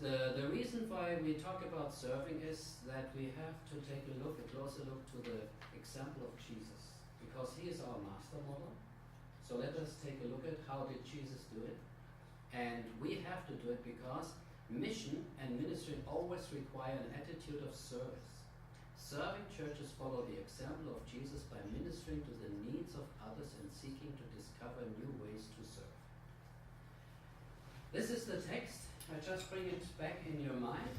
the reason why we talk about serving is that we have to take a closer look to the example of Jesus, because he is our master model. So let us take a look at how did Jesus do it. And we have to do it because mission and ministry always require an attitude of service. Serving churches follow the example of Jesus by ministering to the needs of others and seeking to discover new ways to serve. This is the text. I just bring it back in your mind.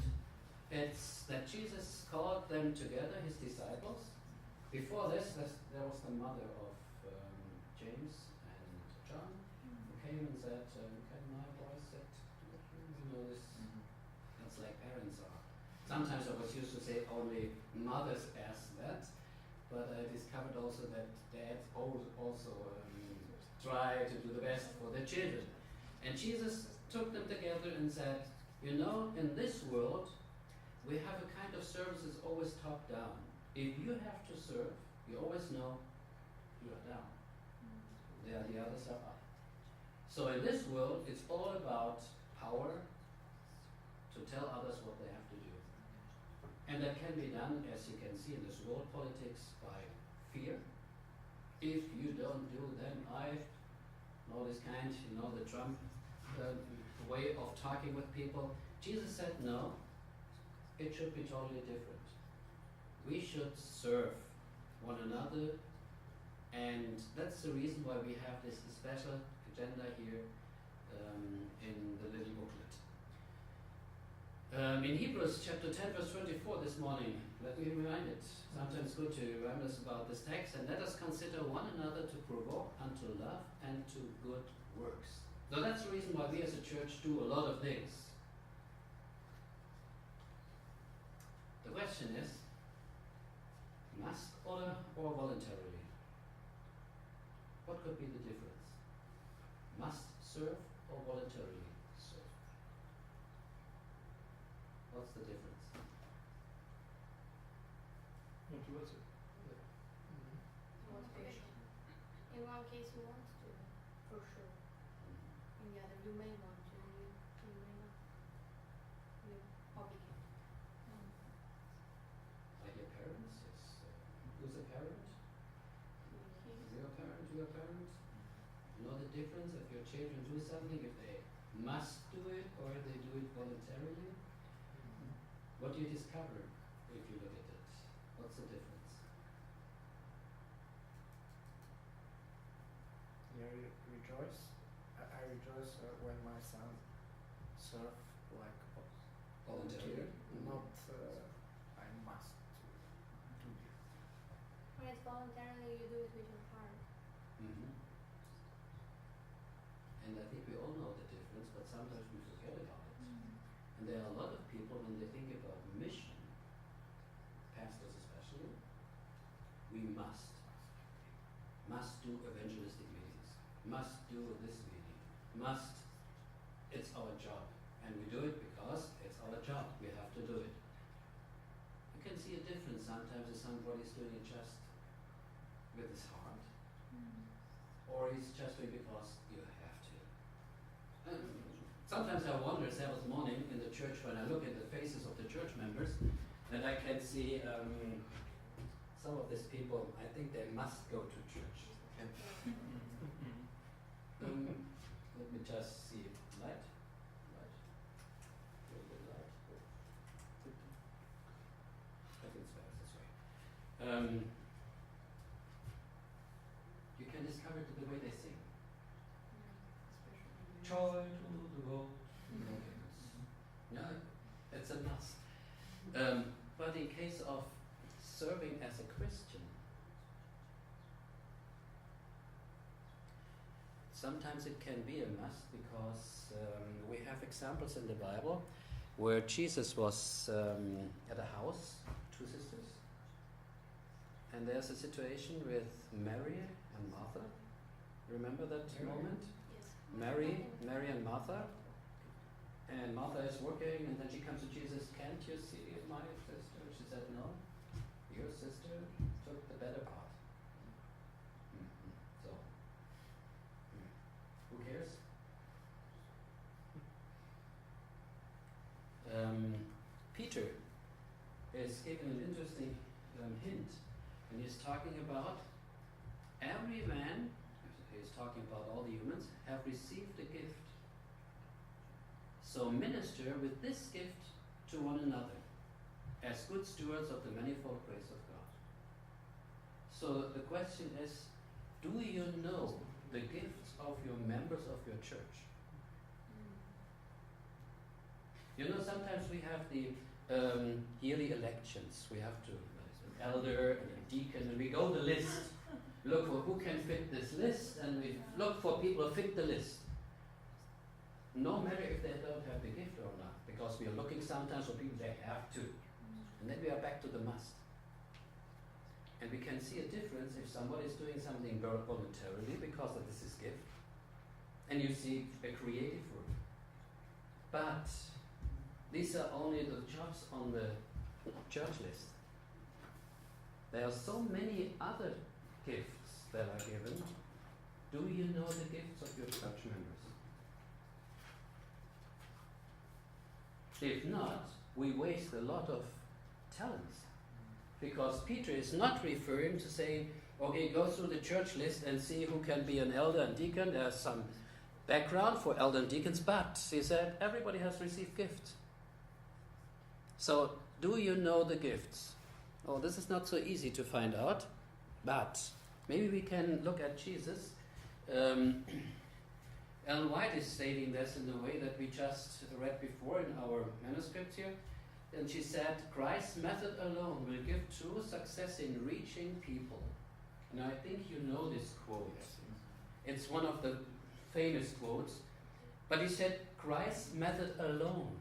It's that Jesus called them together, his disciples. Before this, there was the mother of James and John, who came and said, can my boy sit? You know, that's like parents are. Sometimes I was used to say only mothers ask that, but I discovered also that dads also try to do the best for their children. And Jesus took them together and said, you know, in this world, we have a kind of service that's always top down. If you have to serve, you always know you are down. The others are up. So in this world, it's all about power to tell others what they have to do. And that can be done, as you can see in this world politics, by fear. If you don't do, then I know this kind, you know, the Trump way of talking with people. Jesus said no, it should be totally different. We should serve one another, and that's the reason why we have this special agenda here in the little booklet. In Hebrews chapter 10 verse 24 this morning, let me remind it. Sometimes it's good to remind us about this text. And let us consider one another to provoke unto love and to good works. So that's the reason why we as a church do a lot of things. The question is, must or voluntarily? What could be the difference? Must serve or voluntarily serve? What's the difference? Motivation. In one case you want to, for sure. In the other you may want to, you may not. You're obligated. Like your parents? Yes. Who's a parent? You're a parent, you're a parent. You know the difference if your children do something, if they must do it or if they do it voluntarily? What do you discover if you look at it? What's the difference? Yeah, rejoice. I rejoice when my son serve like Volunteer? not I must do it. When it's voluntarily, you do it with your heart. Mm-hmm. And I think we all know the difference, but sometimes we forget about it. And there are a lot of people, when they think about mission, pastors especially, we must do evangelistic meetings, must do this meeting, it's our job. And we do it because it's our job, we have to do it. You can see a difference sometimes if somebody's doing it just with his heart, or he's just doing it because you have to. Sometimes I wonder, Sabbath morning in the church, when I look at the faces of the church members, that I can see some of these people, I think they must go to church. Let me just see. Light? Light. A little bit light. I think it's better this way. You can discover it the way they sing. Joy to the world. Yeah, it's a must. But in case of serving as a Christian, sometimes it can be a must because we have examples in the Bible where Jesus was at a house, two sisters, and there's a situation with Mary and Martha. Remember that moment? Mary and Martha. And Martha is working, and then she comes to Jesus, can't you see my sister? She said, no, your sister took the better part. So, who cares? Peter is giving an interesting hint, and he's talking about every man, he's talking about all the humans, have received a gift. So minister with this gift to one another as good stewards of the manifold grace of God. So the question is, do you know the gifts of your members of your church? You know, sometimes we have the yearly elections. We have to elect an elder and a deacon, and we go the list, look for who can fit this list, and we look for people who fit the list. No matter if they don't have the gift or not, because we are looking sometimes for people they have to. And then we are back to the must. And we can see a difference if somebody is doing something voluntarily because of this is gift, and you see a creative work. But these are only the jobs on the church list. There are so many other gifts that are given. Do you know the gifts of your church members? If not, we waste a lot of talents. Because Peter is not referring to saying, okay, go through the church list and see who can be an elder and deacon. There's some background for elder and deacons, but he said everybody has received gifts. So, do you know the gifts? Oh, this is not so easy to find out, but maybe we can look at Jesus. Ellen White is stating this in the way that we just read before in our manuscript here. And she said, Christ's method alone will give true success in reaching people. And I think you know this quote. It's one of the famous quotes. But he said, Christ's method alone.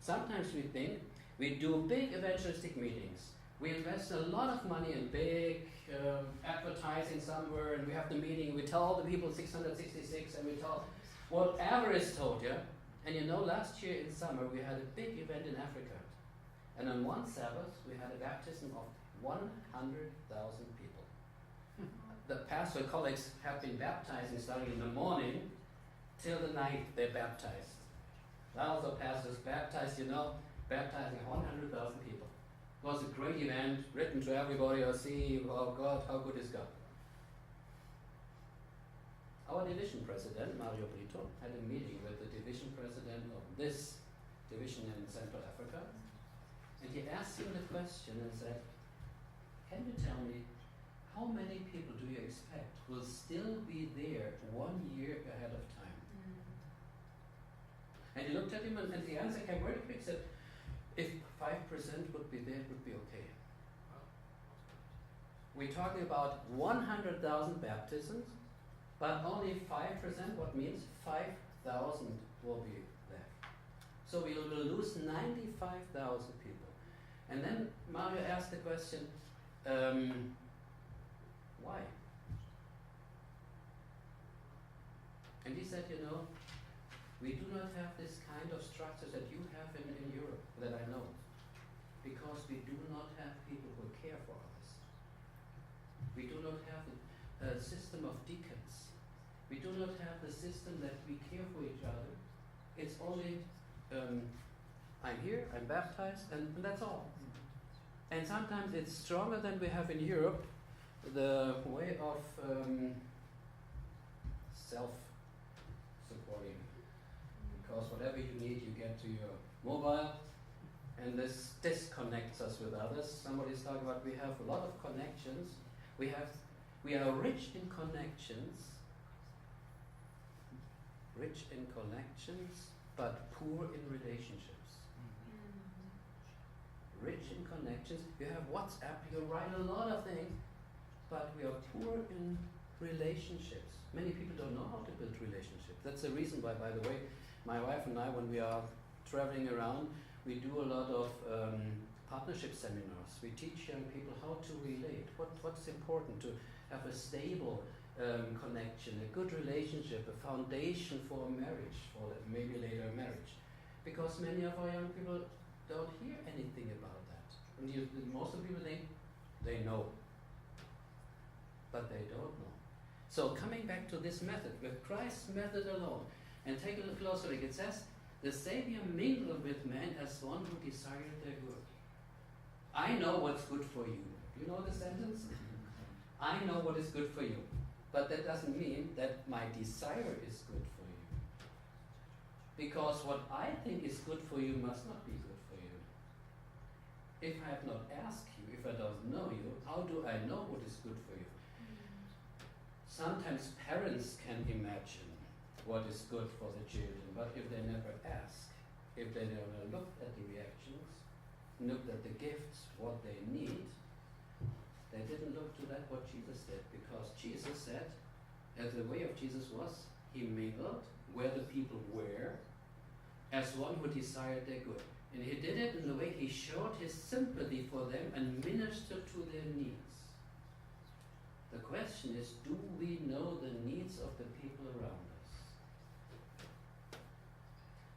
Sometimes we think we do big evangelistic meetings. We invest a lot of money in big advertising somewhere, and we have the meeting, we tell the people 666, and we tell whatever is told, yeah? And you know, last year in summer we had a big event in Africa. And on one Sabbath we had a baptism of 100,000 people. The pastor colleagues have been baptizing starting in the morning till the night they baptized. Thousands of pastors baptized, baptizing 100,000 people. It was a great event, written to everybody, see, oh God, how good is God. Our division president, Mario Brito, had a meeting with the division president of this division in Central Africa, and he asked him the question and said, can you tell me how many people do you expect will still be there 1 year ahead of time? And he looked at him and the answer came very quick, said, if 5% would be there, it would be okay. We're talking about 100,000 baptisms, but only 5%, what means 5,000 will be there. So we will lose 95,000 people. And then Mario asked the question, why? And he said, we do not have this kind of structures that you have in Europe, that I know, because we do not have people who care for us. We do not have a system of deacons. We do not have the system that we care for each other. It's only, I'm here, I'm baptized, and that's all. And sometimes it's stronger than we have in Europe, the way of self-supporting. Because whatever you need, you get to your mobile, and this disconnects us with others. Somebody's talking about we have a lot of connections. We are rich in connections, but poor in relationships. Rich in connections. You have WhatsApp, you write a lot of things, but we are poor in relationships. Many people don't know how to build relationships. That's the reason why, by the way, my wife and I, when we are traveling around, we do a lot of partnership seminars. We teach young people how to relate, what's important to have a stable connection, a good relationship, a foundation for a marriage, or maybe later a marriage. Because many of our young people don't hear anything about that. And most of the people think they know, but they don't know. So coming back to this method, with Christ's method alone, and take a look closer, it says, The Savior mingled with men as one who desired their good. I know what's good for you. You know the sentence? I know what is good for you. But that doesn't mean that my desire is good for you. Because what I think is good for you must not be good for you. If I have not asked you, if I don't know you, how do I know what is good for you? Sometimes parents can imagine what is good for the children, but if they never ask, if they never looked at the reactions, looked at the gifts, what they need, they didn't look to that what Jesus did, because Jesus said, as the way of Jesus was, he mingled where the people were, as one who desired their good. And he did it in the way he showed his sympathy for them and ministered to their needs. The question is, do we know the needs of the people around us?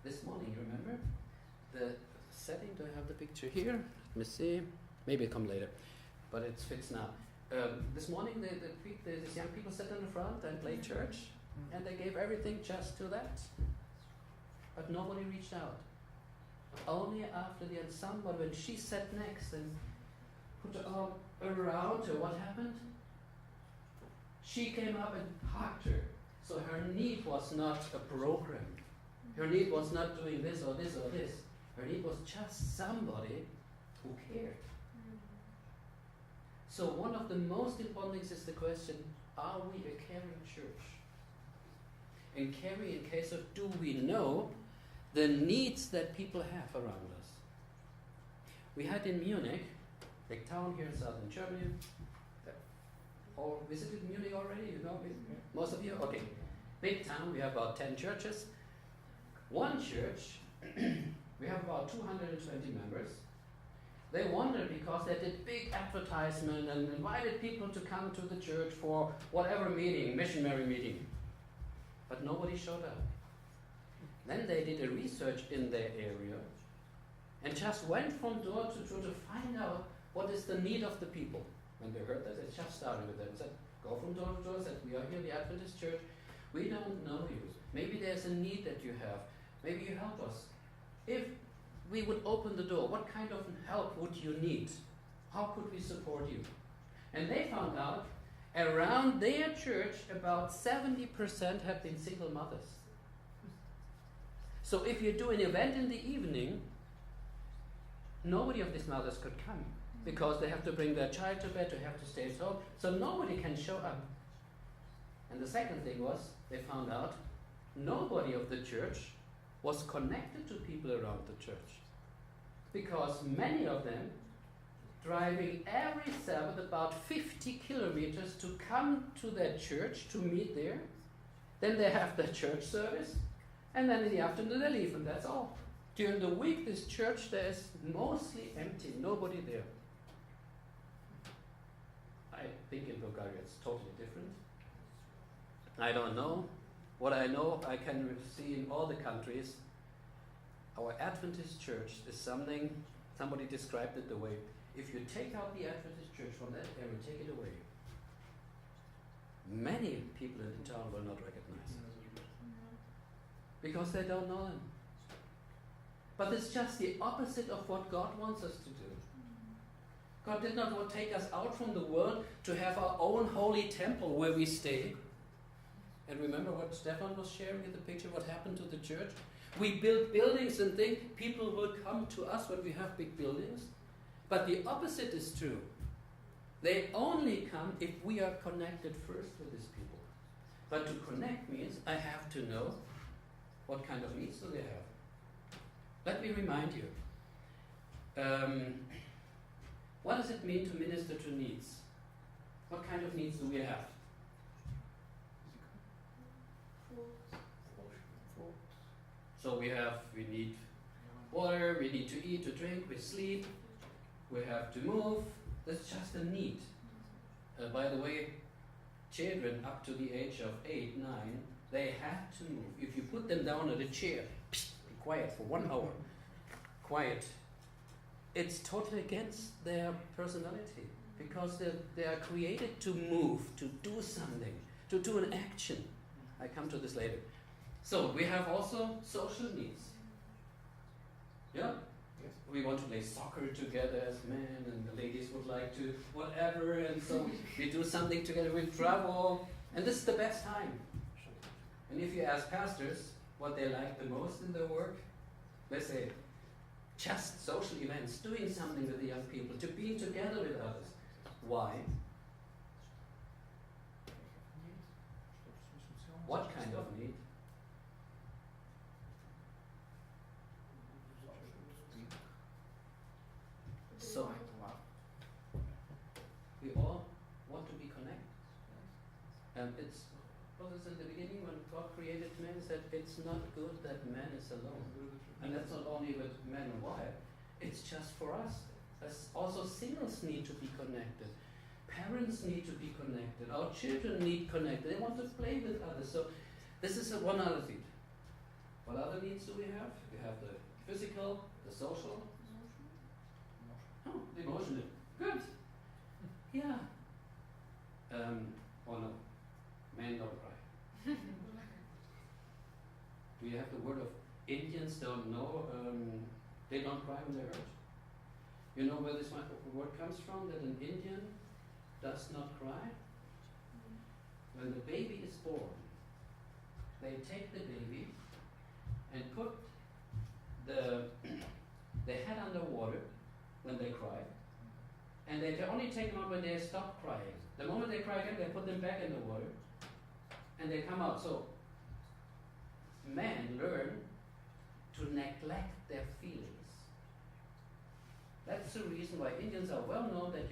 This morning, remember? The setting, do I have the picture here? Let me see. Maybe it'll come later, but it fits now. This morning, these young people sat in the front and played church, and they gave everything just to that. But nobody reached out. Only after the ensemble, when she sat next and put her arm around her, what happened? She came up and hugged her. So her need was not a program. Her need was not doing this or this or this. Her need was just somebody who cared. So one of the most important things is the question, are we a caring church? And caring in case of, do we know the needs that people have around us? We had in Munich, big town here in southern Germany. All visited Munich already? You know, most of you? Okay. Big town, we have about 10 churches. One church, we have about 220 members. They wondered because they did big advertisement and invited people to come to the church for whatever meeting, missionary meeting. But nobody showed up. Then they did a research in their area and just went from door to door to find out what is the need of the people. When they heard that, they just started with them and said, go from door to door, said, we are here, the Adventist Church. We don't know you. Maybe there's a need that you have. Maybe you help us. If we would open the door, what kind of help would you need? How could we support you? And they found out around their church about 70% have been single mothers. So if you do an event in the evening, nobody of these mothers could come because they have to bring their child to bed, they have to stay at home, so nobody can show up. And the second thing was, they found out nobody of the church was connected to people around the church, because many of them driving every Sabbath about 50 kilometers to come to their church to meet there. Then they have their church service, and then in the afternoon they leave, and that's all. During the week, this church there is mostly empty, nobody there. I think in Bulgaria it's totally different. I don't know. What I know, I can see in all the countries, our Adventist church is something, somebody described it the way, if you take out the Adventist church from that area, take it away, many people in the town will not recognize it. Because they don't know them. But it's just the opposite of what God wants us to do. God did not want to take us out from the world to have our own holy temple where we stay. And remember what Stefan was sharing in the picture, what happened to the church? We build buildings and think people will come to us when we have big buildings. But the opposite is true. They only come if we are connected first with these people. But to connect means I have to know what kind of needs do they have. Let me remind you. What does it mean to minister to needs? What kind of needs do we have? So we need water, we need to eat, to drink, we sleep, we have to move. That's just a need. By the way, children up to the age of 8, 9, they have to move. If you put them down at a chair, be quiet for 1 hour, quiet, it's totally against their personality, because they are created to move, to do something, to do an action. I come to this later. So we have also social needs. we want to play soccer together as men, and the ladies would like to whatever, and so we do something together, we travel, and this is the best time. And if you ask pastors what they like the most in their work, they say, just social events, doing something with the young people, to be together with others. Why? What kind of need? So, we all want to be connected. And it's, what was in the beginning when God created man, said it's not good that man is alone. And that's not only with man and wife, it's just for us. As also singles need to be connected. Parents need to be connected. Our children need connected. They want to play with others. So this is one other thing. What other needs do we have? We have the physical, the social. Oh, the emotional. Good. Yeah. Oh no. Men don't cry. Do you have the word of Indians don't know? They don't cry when they're hurt. You know where this word comes from? That an Indian does not cry? When the baby is born, they take the baby and put the head under water when they cry, and they can only take them out when they stop crying. The moment they cry again, they put them back in the water, and they come out. So men learn to neglect their feelings. That's the reason why Indians are well known that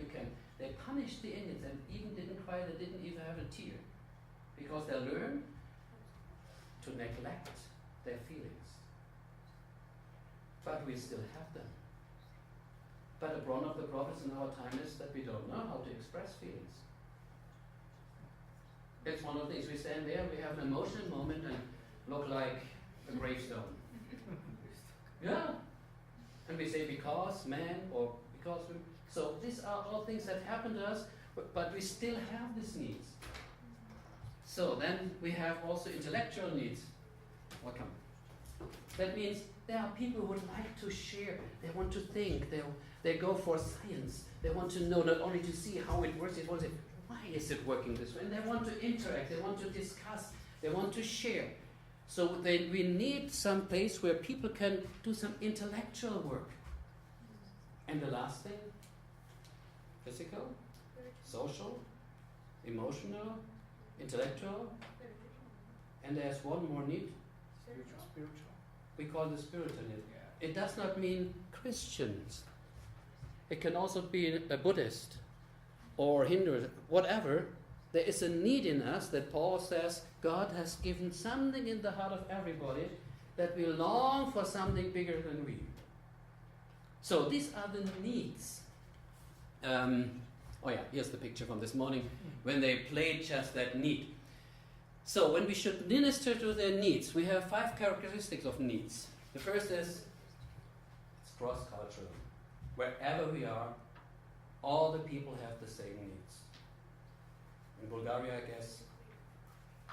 they punish the Indians and even didn't cry, they didn't even have a tear. Because they learn to neglect their feelings. But we still have them. But one of the problems in our time is that we don't know how to express feelings. It's one of the things, we stand there, we have an emotional moment and look like a gravestone. Yeah. And we say because man or because we. So these are all things that happen to us, but we still have these needs. So then we have also intellectual needs. Welcome. That means there are people who would like to share. They want to think. They go for science. They want to know, not only to see how it works, they want to say, why is it working this way? And they want to interact. They want to discuss. They want to share. So we need some place where people can do some intellectual work. And the last thing, physical, social, emotional, intellectual, and there's one more need. Spiritual. We call it spiritual need. Yeah. It does not mean Christians. It can also be a Buddhist or Hindu, whatever. There is a need in us that Paul says God has given something in the heart of everybody that we long for something bigger than we. So these are the needs. Here's the picture from this morning when they played just that need. So when we should minister to their needs, we have 5 characteristics of needs. The first is it's cross-cultural. Wherever we are, all the people have the same needs. In Bulgaria, I guess,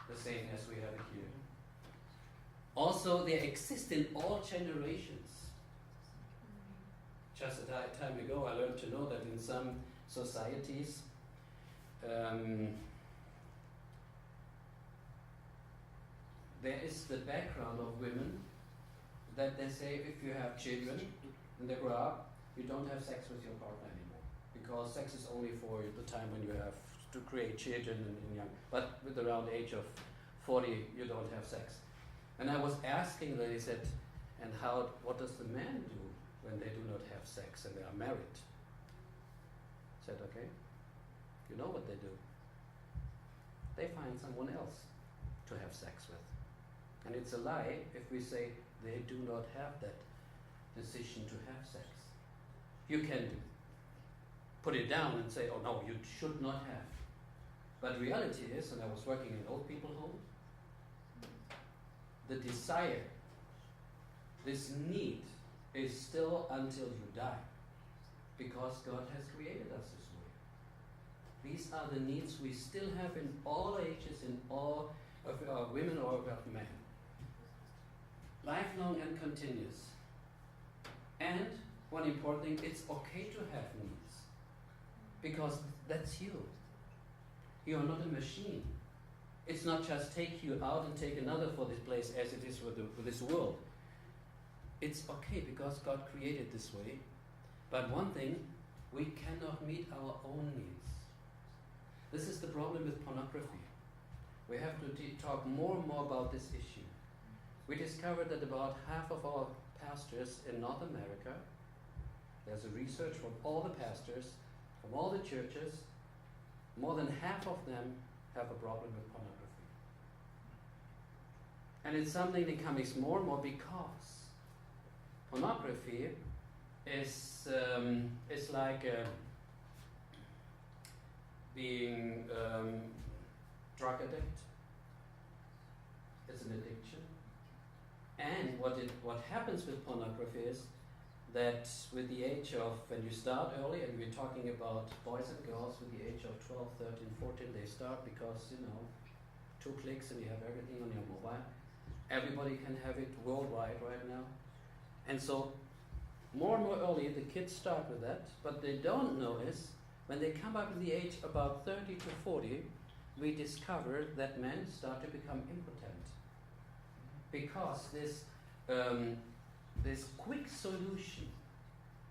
the same as we have it here. Also, they exist in all generations. Just a time ago, I learned to know that in some societies, there is the background of women that they say if you have children and they grow up, you don't have sex with your partner anymore. Because sex is only for the time when you have to create children and young. But with around the age of 40, you don't have sex. And I was asking them, they said, and what does the man do when they do not have sex and they are married? I said, okay, you know what they do. They find someone else to have sex with. And it's a lie if we say they do not have that decision to have sex. You can put it down and say, oh no, you should not have. But reality is, and I was working in old people home, the desire, this need is still until you die. Because God has created us this way. These are the needs we still have in all ages, in all of women or of men. Lifelong and continuous. And one important thing, it's okay to have needs. Because that's you. You are not a machine. It's not just take you out and take another for this place as it is with this world. It's okay because God created this way. But one thing, we cannot meet our own needs. This is the problem with pornography. We have to talk more and more about this issue. We discovered that about half of our pastors in North America, there's a research from all the pastors, from all the churches, more than half of them have a problem with pornography. And it's something that comes more and more because pornography is like being drug addict. It's an addiction. And what happens with pornography is that with the age of, when you start early, and we're talking about boys and girls with the age of 12, 13, 14, they start because, 2 clicks and you have everything on your mobile. Everybody can have it worldwide right now. And so more and more early the kids start with that, but they don't know is when they come up to the age about 30 to 40, we discover that men start to become impotent. Because this quick solution,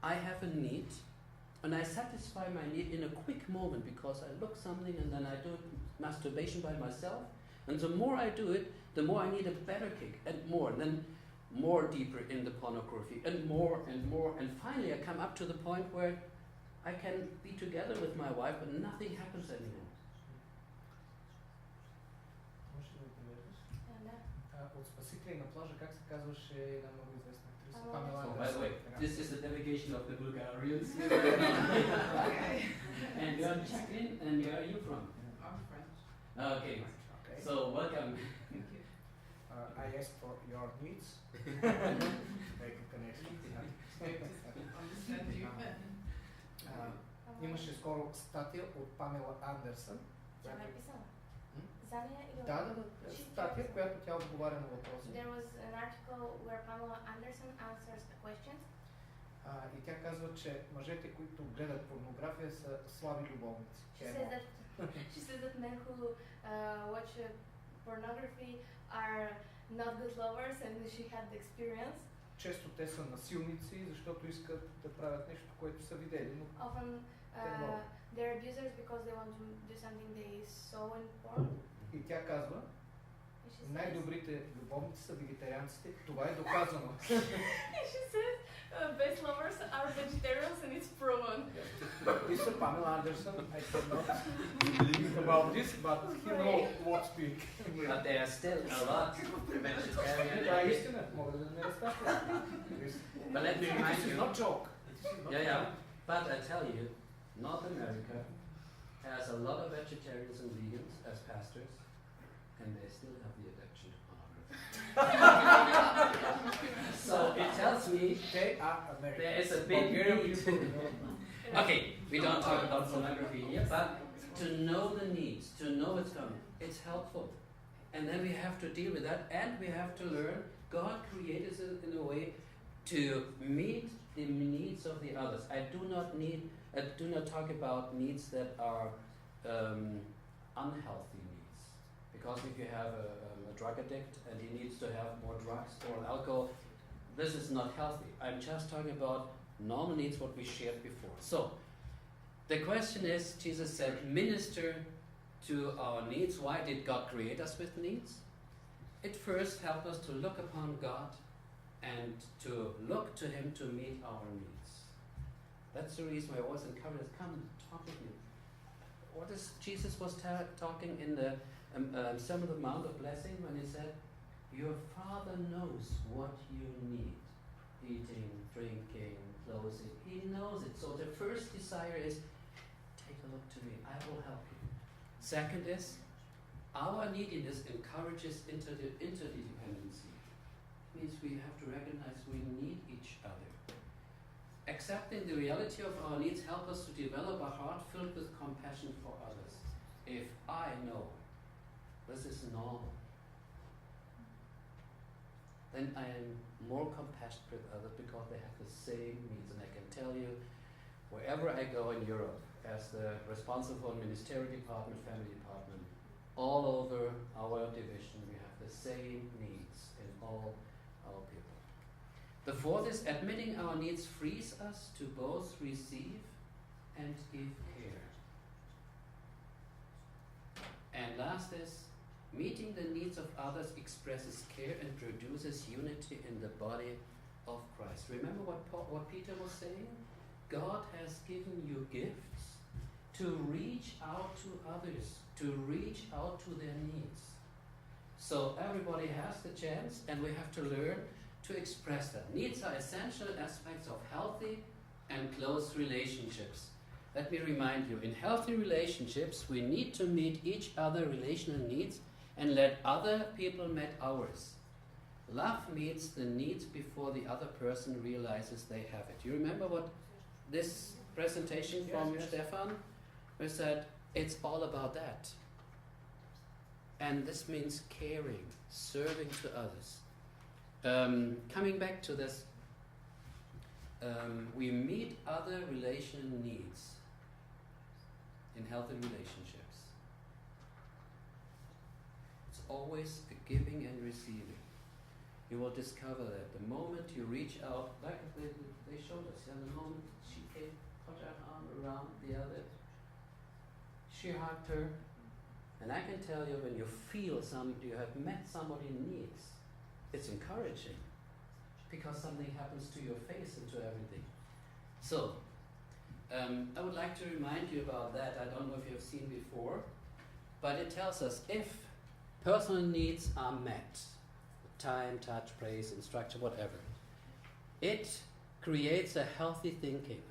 I have a need, and I satisfy my need in a quick moment because I look something and then I do masturbation by myself, and the more I do it, the more I need a better kick, and then more deeper in the pornography, and more, and finally I come up to the point where I can be together with my wife, but nothing happens anymore. От Спасители на плажа, как се казваше една много известна актриса? Памела So, Андерсон. by the way, this is the delegation of the Bulgarians. And you're Jacqueline, and where are you from? I'm French. Okay, Okay. so welcome. Thank you. I asked for your needs. Make a connection. Understand you. Имаше скоро статия от Памела Андерсън. Тя ме е писала. М? За нея или от- Да. Статия, в която тя отговаря на въпроси. There was an article where Pamela Anderson answers the questions. И тя казва, че мъжете, които гледат порнография, са слаби любовници. She says that men who watch pornography are not good lovers, and she had the experience. Често те са насилници, защото искат да правят нещо, което са видели, но Often no. they're abusers because they want to do something they saw in porn. и тя казва, And she says, най-добрите любовници са вегетарианците. Това е доказано. and she says best lovers are vegetarians, and it's proven. This is Pamela Anderson. I cannot believe about this, but he knows what speak. But there are still a lot of vegetarian. Това е истина. Мога да не разтакам. But let me remind This is you. not joke. Yeah. But I tell you, North America has a lot of vegetarians and vegans as pastors, and they still have the addiction to pornography. So it tells me They are American. there is a big Bulgarian need. people, you know. Okay, we don't talk about pornography here, but to know the needs, to know what's coming, it's helpful. And then we have to deal with that, and we have to learn God created us in a way to meet the needs of the others. I do not talk about needs that are unhealthy needs. Because if you have a drug addict and he needs to have more drugs or alcohol, this is not healthy. I'm just talking about normal needs, what we shared before. So, the question is, Jesus said, minister to our needs. Why did God create us with needs? It first helped us to look upon God and to look to Him to meet our needs. That's the reason why I always encourage us, come and talk with me. What is Jesus was talking in the Sermon on the Mount of Blessing when He said, your Father knows what you need. Eating, drinking, clothing. He knows it. So the first desire is, take a look to me. I will help you. Second is, our neediness encourages interdependency. It means we have to recognize we need each other. Accepting the reality of our needs helps us to develop a heart filled with compassion for others. If I know this is normal, then I am more compassionate with others because they have the same needs. And I can tell you, wherever I go in Europe, as the responsible ministerial department, family department, all over our division, we have the same needs in all our people. The fourth is admitting our needs frees us to both receive and give care. And last is meeting the needs of others expresses care and produces unity in the body of Christ. Remember what Peter was saying? God has given you gifts to reach out to others, to reach out to their needs. So everybody has the chance, and we have to learn to express that. Needs are essential aspects of healthy and close relationships. Let me remind you, in healthy relationships, we need to meet each other relational needs and let other people meet ours. Love meets the needs before the other person realizes they have it. You remember what this presentation from Stefan? We said, it's all about that. And this means caring, serving to others. Coming back to this, we meet other relational needs in healthy relationships. It's always a giving and receiving. You will discover that the moment you reach out, like they showed us, the moment she came, put her arm around the other, she hugged her, and I can tell you, when you feel you have met somebody in needs, it's encouraging, because something happens to your face and to everything. So, I would like to remind you about that. I don't know if you have seen before, but it tells us if personal needs are met, time, touch, praise, instruction, whatever, it creates a healthy thinking,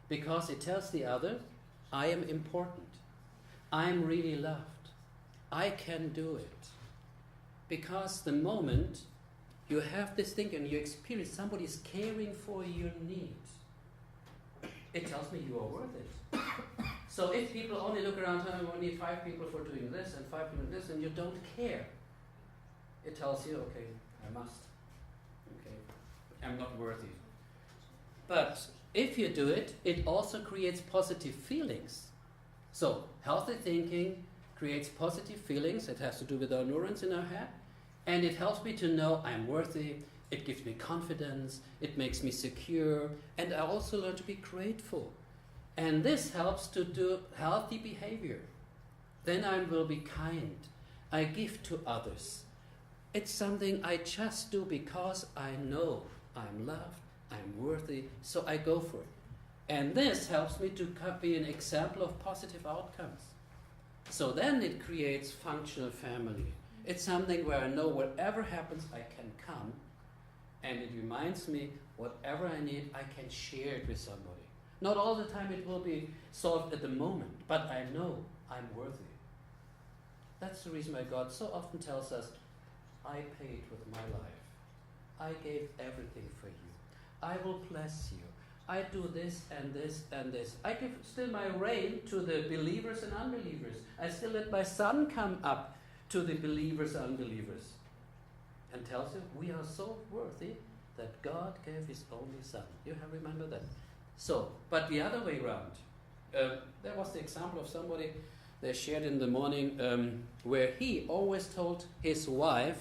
because it tells the other, I am important, I'm really loved, I can do it. Because the moment you have this thinking and you experience somebody is caring for your needs, it tells me you are worth it. So if people only look around and we need 5 people for doing this and 5 people doing this, and you don't care, it tells you, okay, I must. Okay, I'm not worthy. But if you do it, it also creates positive feelings. So healthy thinking creates positive feelings. It has to do with our neurons in our head. And it helps me to know I'm worthy. It gives me confidence. It makes me secure. And I also learn to be grateful. And this helps to do healthy behavior. Then I will be kind. I give to others. It's something I just do because I know I'm loved, I'm worthy, so I go for it. And this helps me to be an example of positive outcomes. So then it creates functional family. It's something where I know whatever happens, I can come, and it reminds me whatever I need, I can share it with somebody. Not all the time it will be solved at the moment, but I know I'm worthy. That's the reason why God so often tells us, I paid with my life. I gave everything for you. I will bless you. I do this and this and this. I give still my rain to the believers and unbelievers. I still let my sun come up to the believers and unbelievers. And tells you, we are so worthy that God gave His only Son. You have remember that? So, but the other way around. There was the example of somebody they shared in the morning where he always told his wife,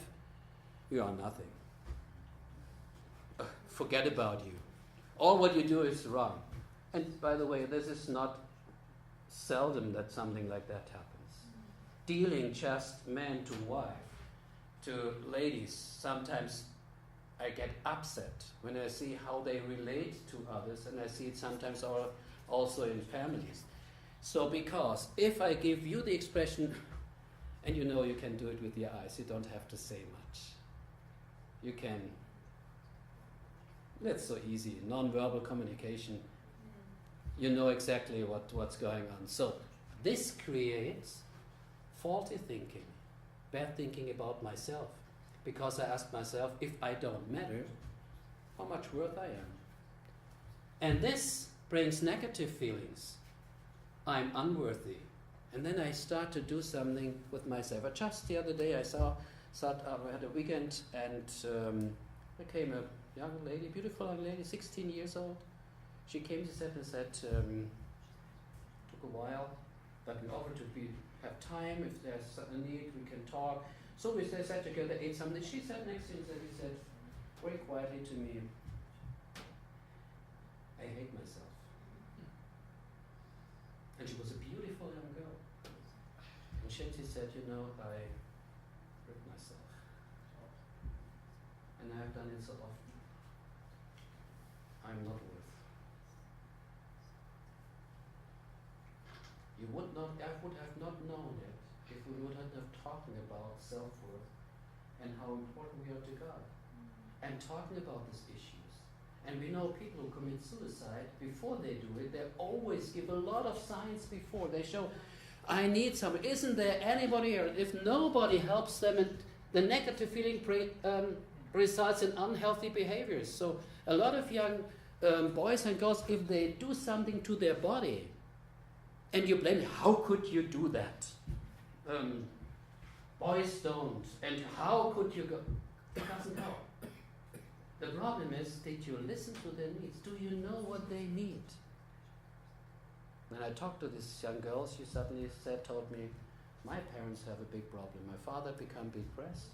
you are nothing. Forget about you. All what you do is wrong. And by the way, this is not seldom that something like that happens. Dealing just man to wife, to ladies, sometimes I get upset when I see how they relate to others, and I see it sometimes also in families. So because if I give you the expression, and you know you can do it with your eyes, you don't have to say much. You can, that's so easy, non-verbal communication. You know exactly what's going on. So this creates faulty thinking, bad thinking about myself. Because I ask myself, if I don't matter, how much worth I am. And this brings negative feelings. I'm unworthy. And then I start to do something with myself. Just the other day I saw we had a weekend, and there came a young lady, beautiful young lady, 16 years old. She came to and said, took a while, but we offered to have time. If there's a need, we can talk. So we sat together, ate something. She sat next to me and she said very quietly to me, I hate myself. And she was a beautiful young girl. And she said, you know, I hurt myself. And I've done it so often. I'm not worth. I would have not known it if we would not have talking about self-worth and how important we are to God. And talking about these issues. And we know people who commit suicide, before they do it, they always give a lot of signs before. They show, I need someone. Isn't there anybody here? If nobody helps them, and the negative feeling results in unhealthy behaviors. So a lot of young boys and girls, if they do something to their body, and you blame, how could you do that? Boys don't. And how could you go? It doesn't help. The problem is, did you listen to their needs? Do you know what they need? When I talked to this young girl, she suddenly told me, my parents have a big problem. My father became depressed.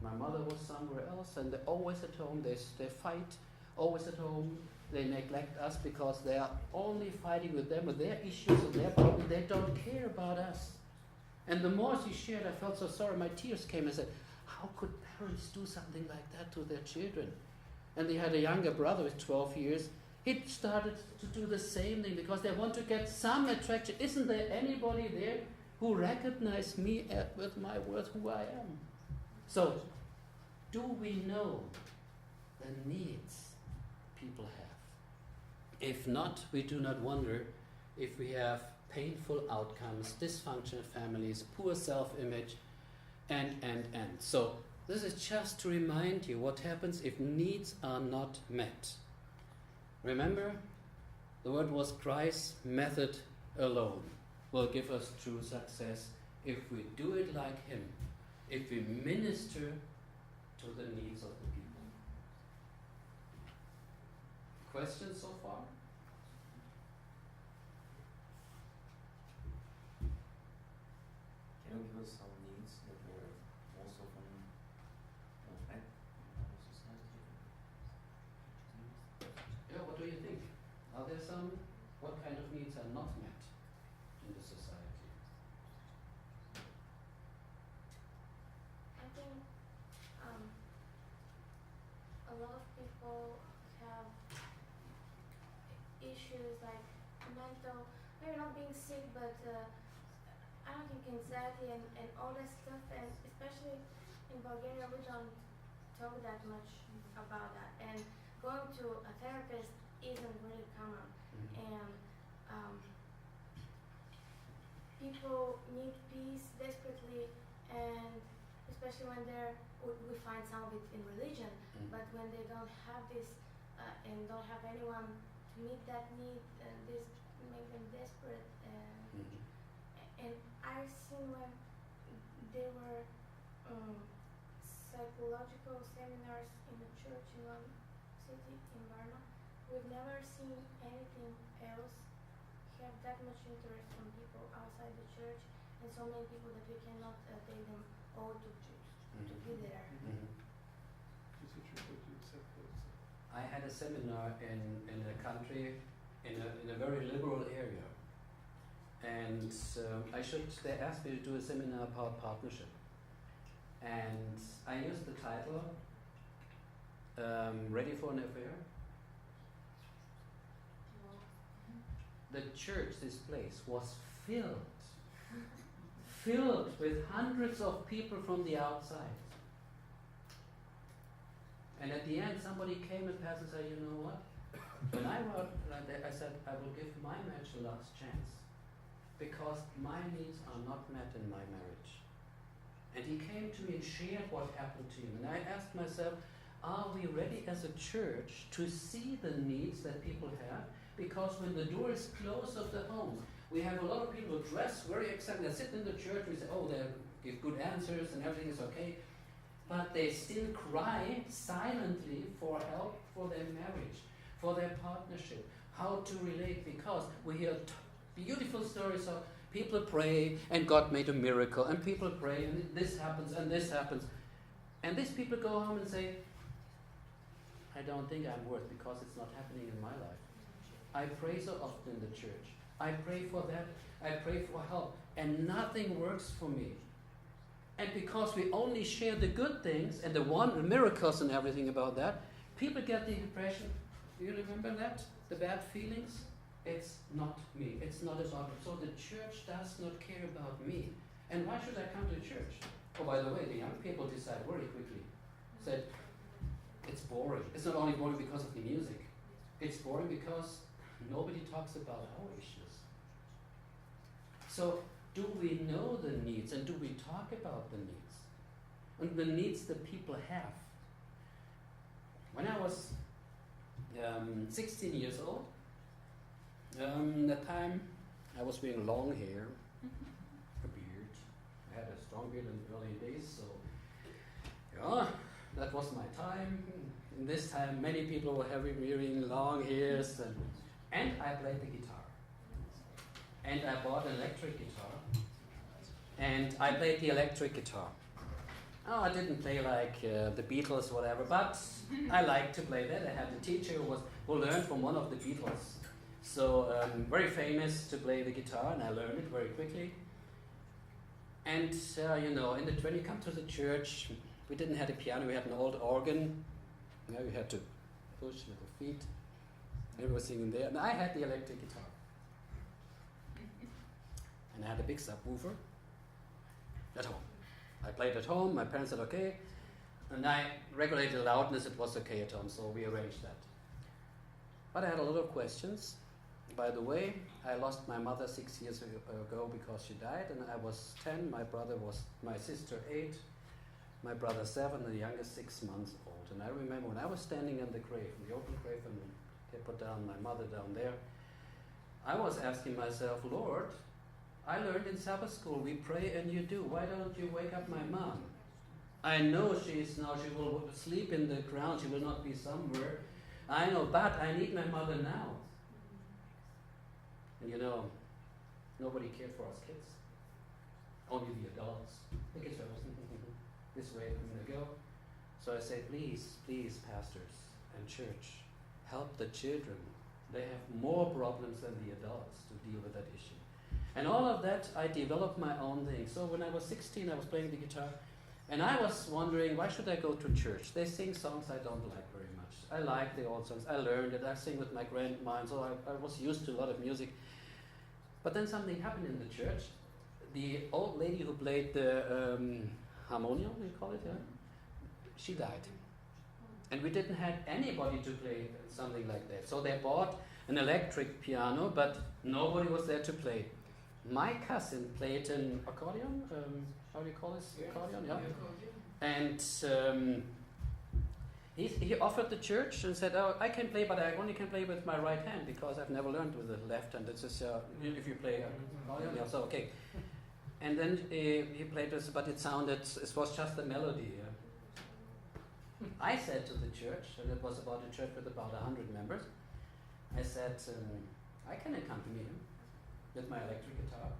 My mother was somewhere else, and they're always at home. They fight, always at home. They neglect us because they are only fighting with them, with their issues and their problems. They don't care about us. And the more she shared, I felt so sorry. My tears came. I said, how could parents do something like that to their children? And they had a younger brother with 12 years. He started to do the same thing because they want to get some attraction. Isn't there anybody there who recognizes me with my worth, who I am? So, do we know the needs people have? If not, we do not wonder if we have painful outcomes, dysfunctional families, poor self-image, and. So, this is just to remind you what happens if needs are not met. Remember, the word was Christ's method alone will give us true success if we do it like Him, if we minister to the needs of the people. Questions so far? Can you give us some needs that were most often not met in our society? Yeah, what do you think? Are there some? What kind of needs are not met in the society? I think a lot of people have issues like mental, maybe not being sick, but I don't think anxiety and all that stuff, and especially in Bulgaria we don't talk that much about that. And going to a therapist isn't really common. And people need peace desperately, and especially when we find some of it in religion, but when they don't have this and don't have anyone to meet that need, this make them desperate. And I've seen when there were psychological seminars in the church in one city, in Varna. We've never seen anything else have that much interest from people outside the church, and so many people that we cannot take them all to be there. I had a seminar in a country, in a very liberal area. And they asked me to do a seminar about partnership. And I used the title, Ready for an Affair? The church, this place, was filled with hundreds of people from the outside. And at the end, somebody came and passed and said, you know what? When I wrote like that, I said, I will give my marriage the last chance, because my needs are not met in my marriage. And he came to me and shared what happened to him. And I asked myself, are we ready as a church to see the needs that people have? Because when the door is closed of the home, we have a lot of people dressed very excited. They sit in the church, we say, oh, they give good answers and everything is okay. but they still cry silently for help for their marriage, for their partnership, how to relate, because we hear beautiful stories of people pray and God made a miracle, and people pray and this happens and this happens. And these people go home and say, I don't think I'm worth because it's not happening in my life. I pray so often in the church. I pray for that. I pray for help. And nothing works for me. And because we only share the good things and the miracles and everything about that, people get the impression, do you remember that? The bad feelings? It's not me. It's not about me. So the church does not care about me. And why should I come to church? Oh, by the way, the young people decide very quickly. Said, it's boring. It's not only boring because of the music. It's boring because nobody talks about our issues. So, do we know the needs and do we talk about the needs? And the needs that people have. When I was 16 years old, that time I was wearing long hair, a beard. I had a strong beard in the early days, so yeah, that was my time. In this time, many people were wearing long hairs, and I played the guitar. And I bought an electric guitar, and I played the electric guitar. Oh, I didn't play like the Beatles or whatever, but I liked to play that. I had a teacher who learned from one of the Beatles. So very famous to play the guitar, and I learned it very quickly. And when you come to the church, we didn't have a piano, we had an old organ. Now you had to push with the feet. Everything in there. And I had the electric guitar. And I had a big subwoofer at home. I played at home, my parents said okay, and I regulated the loudness, it was okay at home, so we arranged that. But I had a lot of questions. By the way, I lost my mother 6 years ago because she died, and I was 10, my sister 8, my brother 7, and the youngest 6 months old. And I remember when I was standing in the grave, in the open grave, and they put down my mother down there, I was asking myself, Lord, I learned in Sabbath school, we pray and you do. Why don't you wake up my mom? I know she will sleep in the ground, she will not be somewhere. I know, but I need my mother now. And nobody cared for us kids. Only the adults. The kids were this way a minute ago. So I say, please, pastors and church, help the children. They have more problems than the adults to deal with that issue. And all of that, I developed my own thing. So when I was 16, I was playing the guitar, and I was wondering, why should I go to church? They sing songs I don't like very much. I like the old songs. I learned it. I sing with my grandma, so I was used to a lot of music. But then something happened in the church. The old lady who played the harmonium, you call it, yeah? She died. And we didn't have anybody to play something like that. So they bought an electric piano, but nobody was there to play. My cousin played an accordion, how do you call this? Yeah. Accordion, yeah. And he offered the church and said, oh, I can play, but I only can play with my right hand because I've never learned with the left hand. This is if you play accordion, yeah, so okay. And then he played this, but it was just a melody. I said to the church, and it was about a church with about 100 members, I said, I can accompany him with my electric guitar.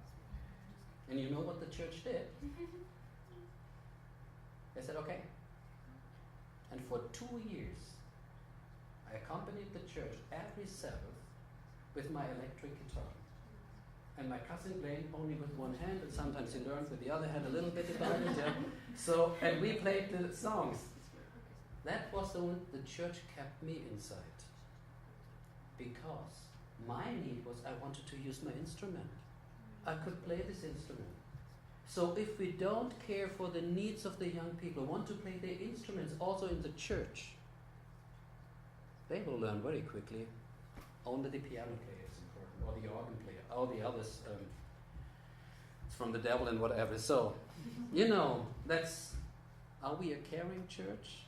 And you know what the church did? They said, okay. And for 2 years, I accompanied the church every Sabbath with my electric guitar. And my cousin played only with one hand, and sometimes he learned with the other hand a little bit about it. Yeah. So, and we played the songs. That was the church kept me inside. Because my need was I wanted to use my instrument. I could play this instrument. So if we don't care for the needs of the young people, want to play their instruments also in the church, they will learn very quickly. Only the piano player is important, or the organ player, all the others, it's from the devil and whatever. So, are we a caring church?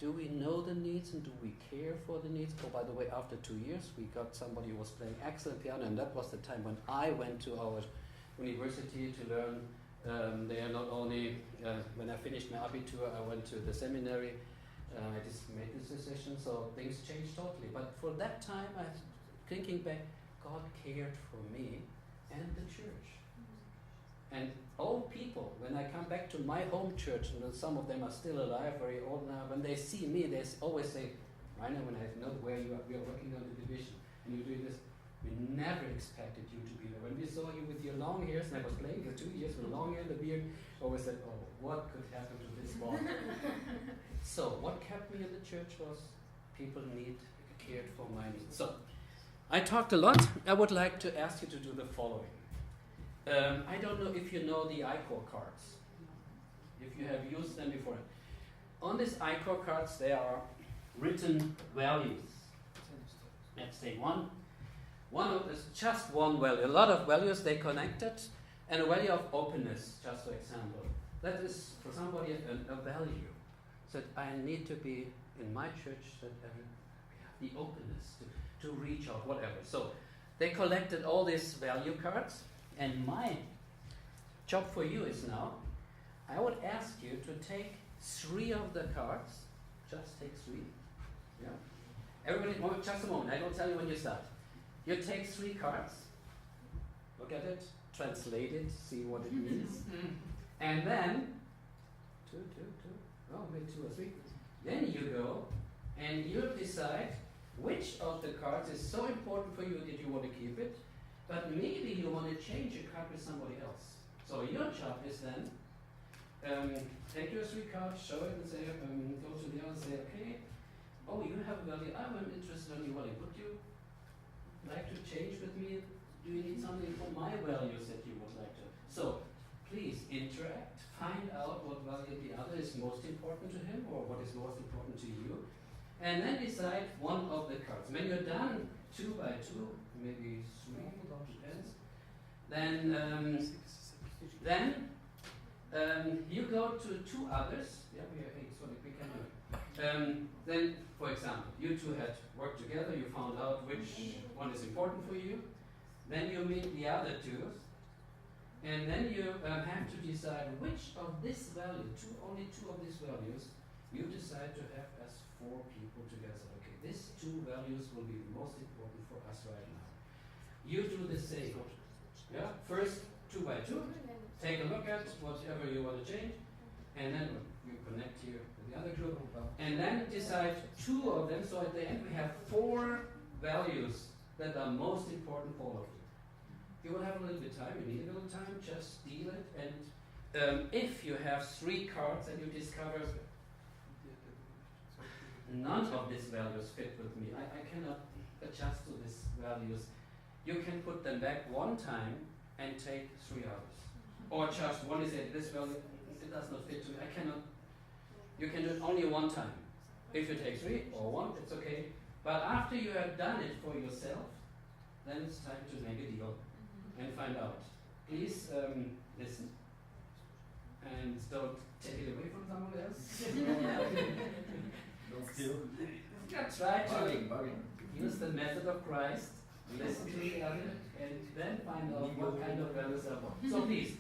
Do we know the needs and do we care for the needs? Oh, by the way, after 2 years, we got somebody who was playing excellent piano, and that was the time when I went to our university to learn They are not only, when I finished my Abitur, I went to the seminary, I just made this decision, so things changed totally. But for that time, thinking back, God cared for me and the church. And old people, when I come back to my home church, and some of them are still alive, very old now, when they see me, they always say, Rainer, when I know where you are, we are working on the division, and you're doing this, we never expected you to be there. When we saw you with your long hairs, and I was playing for 2 years with long hair and the beard, always said, oh, what could happen to this boy? So, what kept me in the church was people cared for my needs. So, I talked a lot. I would like to ask you to do the following. I don't know if you know the ICOR cards, if you have used them before. On these ICOR cards, there are written values. Let's say one of this, just one value. A lot of values they connected, and a value of openness, just for example. That is for somebody a value. So I need to be in my church that we have the openness to reach out, whatever. So they collected all these value cards, and my job for you is now, I would ask you to take 3 of the cards. Just take 3. Yeah. Everybody, just a moment. I don't tell you when you start. You take 3 cards. Look at it. Translate it. See what it means. And then 2. Oh, maybe 2 or 3. Then you go and you decide which of the cards is so important for you that you want to keep it, but maybe you want to change a card with somebody else. So your job is then take your 3 cards, show it, and say, go to the other and say, okay, oh, you have a value, I'm interested in your value. Would you like to change with me? Do you need something for my values that you would like to? So please interact, find out what value the other is most important to him or what is most important to you, and then decide one of the cards. When you're done 2 by 2, maybe 3, depends, then you go to 2 others. Yeah, we are 8, so we can do it. Then, for example, you 2 had worked together, you found out which one is important for you. Then you meet the other 2, and then you have to decide which of this value, only 2 of these values, you decide to have as 4 people together. Okay, these 2 values will be the most important for us right now. You do the same. Yeah, first 2 by 2. Take a look at whatever you want to change, and then you connect here with the other group, and then decide 2 of them. So at the end we have 4 values that are most important for all of you. You will have a little bit of time, you need a little time, just deal it, and if you have 3 cards and you discover none of these values fit with me, I cannot adjust to these values, you can put them back one time and take 3 others. Or just one is this value, it does not fit to me, I cannot. You can do it only one time. If you take 3 or 1, it's okay. But after you have done it for yourself, then it's time to make a deal and find out. Please listen and don't take it away from someone else. Don't steal. Try to Bargain. use the method of Christ, listen to the other, and then find out what kind of values are what. So please,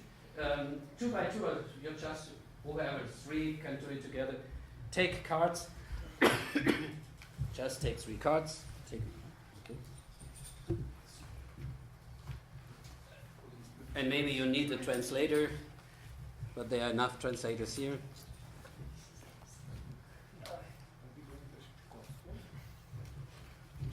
2 by 2, you're just whoever, 3 can do it together. Take cards. Just take 3 cards. Okay. And maybe you need a translator, but there are enough translators here.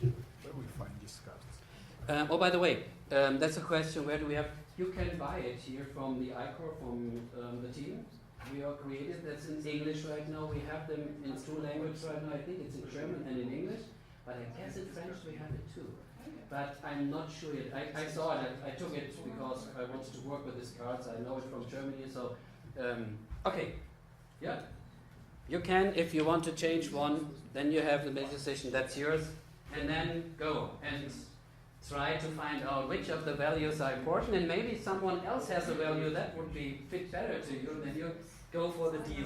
Where we find these cards? Oh, by the way, that's a question. Where do we have? You can buy it here from the ICOR, from the team. We are created. That's in English right now. We have them in 2 languages right now. I think it's in German and in English, but I guess in French we have it too. But I'm not sure yet. I saw it. I took it because I wanted to work with these cards. I know it from Germany. So, okay, yeah. You can, if you want to change one, then you have the decision. That's yours, and then go and try to find out which of the values are important, and maybe someone else has a value that would be fit better to you, then you go for the deal.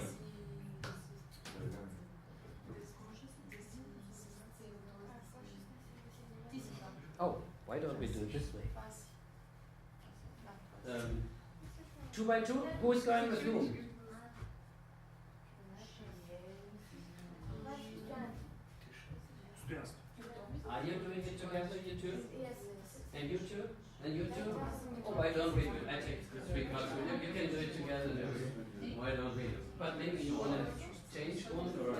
Oh, why don't we do it this way? 2 by 2? Who is going with who? Are you doing it together, you two? Yes. And you two? And you two? Oh, why don't we do it? I take this because you can do it together. Why don't we? But maybe you want to change one or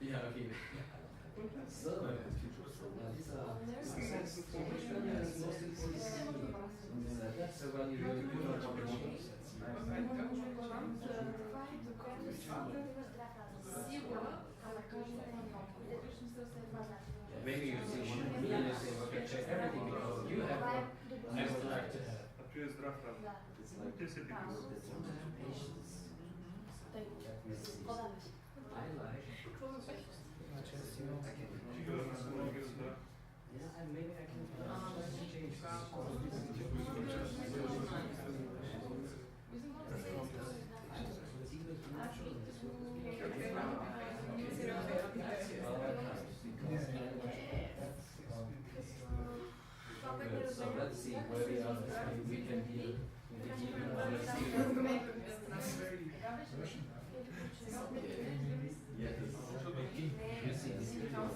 yeah, okay. So, these are so which one is most important? That's the one you really put on top of the maybe you see one me and you say, okay, check everything because you have one. I would like to have. It's like patience. Let me see. I like. Yeah, and maybe I can change Good. So let's see where we are. We can hear. You see this video.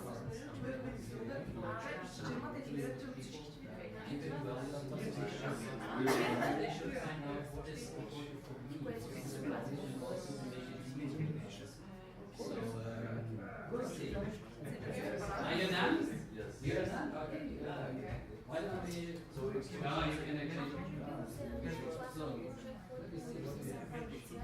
They should find out what is important for me. So, we'll see. Are you done? Yes. You're done? Okay. Why don't we? Now you can actually. So, let me see what we have. Let me see.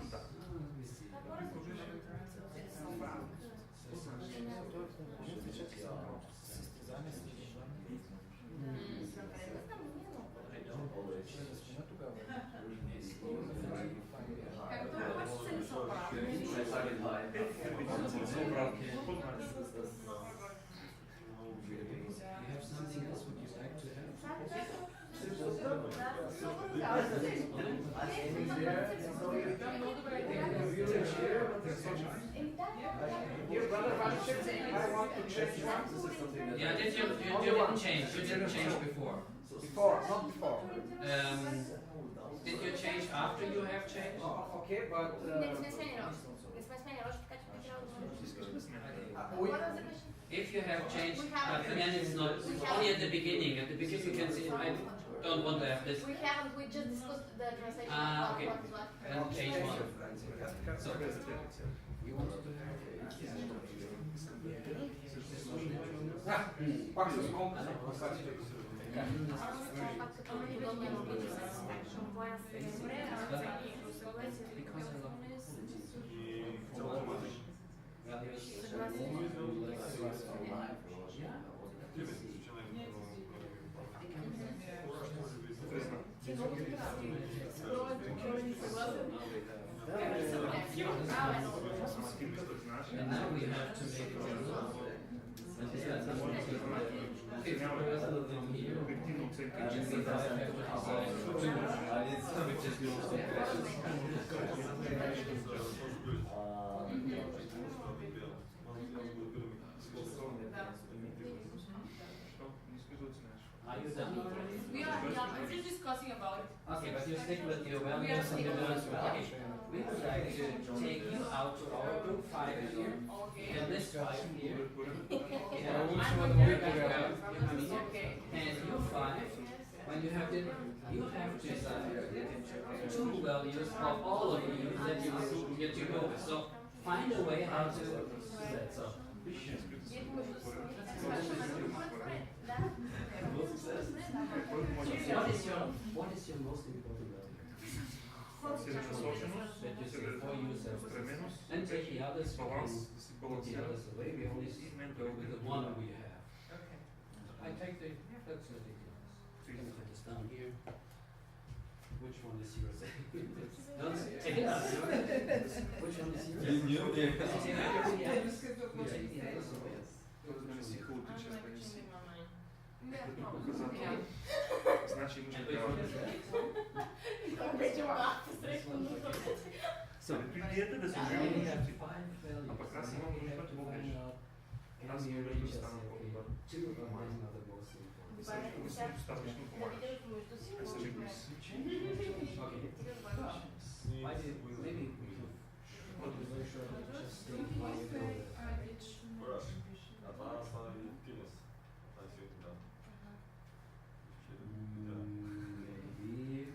You have something else would you like to have? Dear brother Vanchik, I want to change one. Yeah, you didn't change. You didn't change before. Before, not before. Did you change after you have changed? Okay, but If you have changed, then it's not only at the beginning. At the beginning you can see I don't want to have this. We haven't, we just discussed the translation Ah, of okay. what is what. Then change one. So you want to have Paxos and now we have to make a rule. And this is from here. And we have to decide which is Are you done already? We are, yeah, we're just discussing about it. Okay, but you stick with your values and the balance. Okay, we would like to take you out to our group 5 here, Okay. and this 5 here. Okay. Yeah, I'm which one okay. you can go? You come here. Okay. And you 5, when you have to decide 2 values of all of you that you get to go with. So find a way how to do that. So. What is your most important value? That you say for yourself. And take the others, we can put the others away. We only go with the one we have. Okay. I take the, that's ridiculous. You can put this down here. Which one is yours? Don't take it out. Which one is yours? Take the others. We take the others away. Значи And имаш which такава. one is that? Предприятията да се I живеят only have нуждите. 5 values. А пък аз Now имам we нужда have от to Бога. find out And Аз we мога reach да us, стана okay, по-добър. two of them are the most important. Също не съм достатъчно Да помагащ. видим помежду си. Не съм какво егоист. Okay. Why did maybe we could put it very short, just state why you go there. А това става и активност. Това е силата, да. Maybe.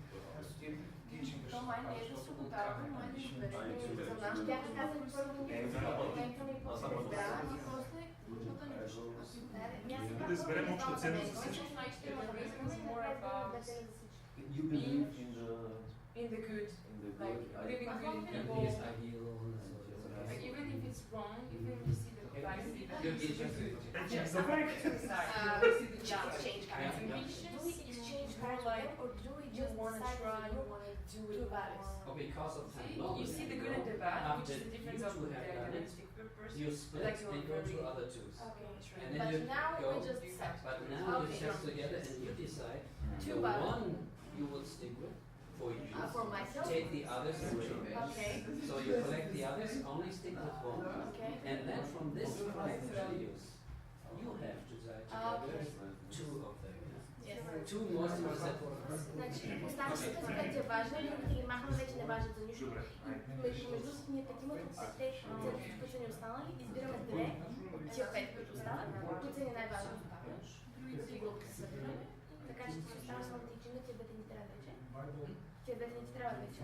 То май не е за свободата, май не избере за нас. Бяха казали първо Ленка ми Аз само да избра се- и после Защото не Да изберем обща ценност за всички. You believe in the good, like living good in people. his ideal and Like even if it's wrong, even if you see the like You're interested. we see the chance change Yeah. kinds of Do we ambitions. exchange You cards like or do we you just wanna decide try, that you you wanna do do it values? Or because of See, technology. you see the good and the bad, which is the difference of the idealistic person. You split Like you're and go to very- other twos. Okay. And then But you now go, we just decide. but now you Okay. just together and you decide Two the values. one you would stick with for you. For myself? Take the others away. Okay. So you collect the others, only stick with one. Okay. And then from this five values, you have to decide together two of them. Yes. Two most important. Значи, останалите, които е важно, другите ги махаме, вече не важат за нищо. Между си ние петимата от петте ценности, които са ни останали, избираме две от тия пет, които остават, които са ни най-важни. Другите групи се събираме, така че ти остава само ти чинът, тия двете ни трябва вече. Тия двете ни трябва вече.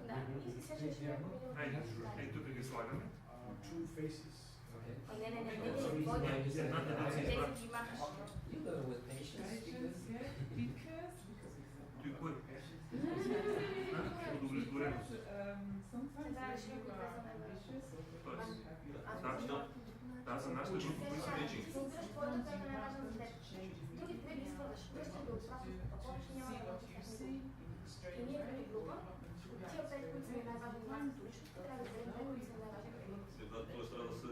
Да, и сега ще минем Айде, ей тук ги слагаме. Two faces. Okay. Не, So тези reason двойки. why you say Една that. деца избра. Тези ги махаш. You go with patience. Той кой? Удовлетвореност. Сега решим кои две са най-важни. Тоест, да, за нашата група, които са вече. Си избираш твоята, която е най-важна за теб. Другите две ги свързваш. Връщаш ги обратно, а повече няма да работиш с него. И ние като група, от тия пет, които са ни най-важни за нас като личност, трябва да вземем две, които са ни най-важни за групата. Сега това трябва да се...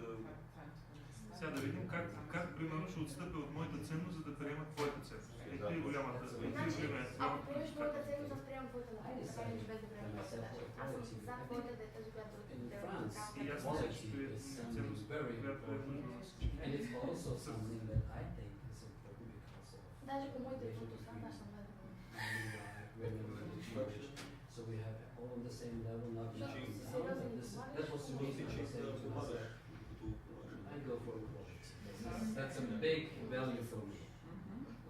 Сега да видим как примерно ще отстъпя от моята ценност, за да приема твоята ценност. И ти голямата. И ти Значи, голямата. ако приемеш моята ценност, аз приемам твоята напред, така или без да приемам твоята даже. Аз съм за твоята да е тази, която In да France, И аз мисля, quality че това е is something ценност, very която е important. нужна. And it's also something that I think is important because of Даже по моите които останат, аз съм важна. women in the church. So we have all on the same level, not Защото looking си down, сериозен but и this, помагаш. that was the reason I was saying to myself, I go for equality. That's a big value for me.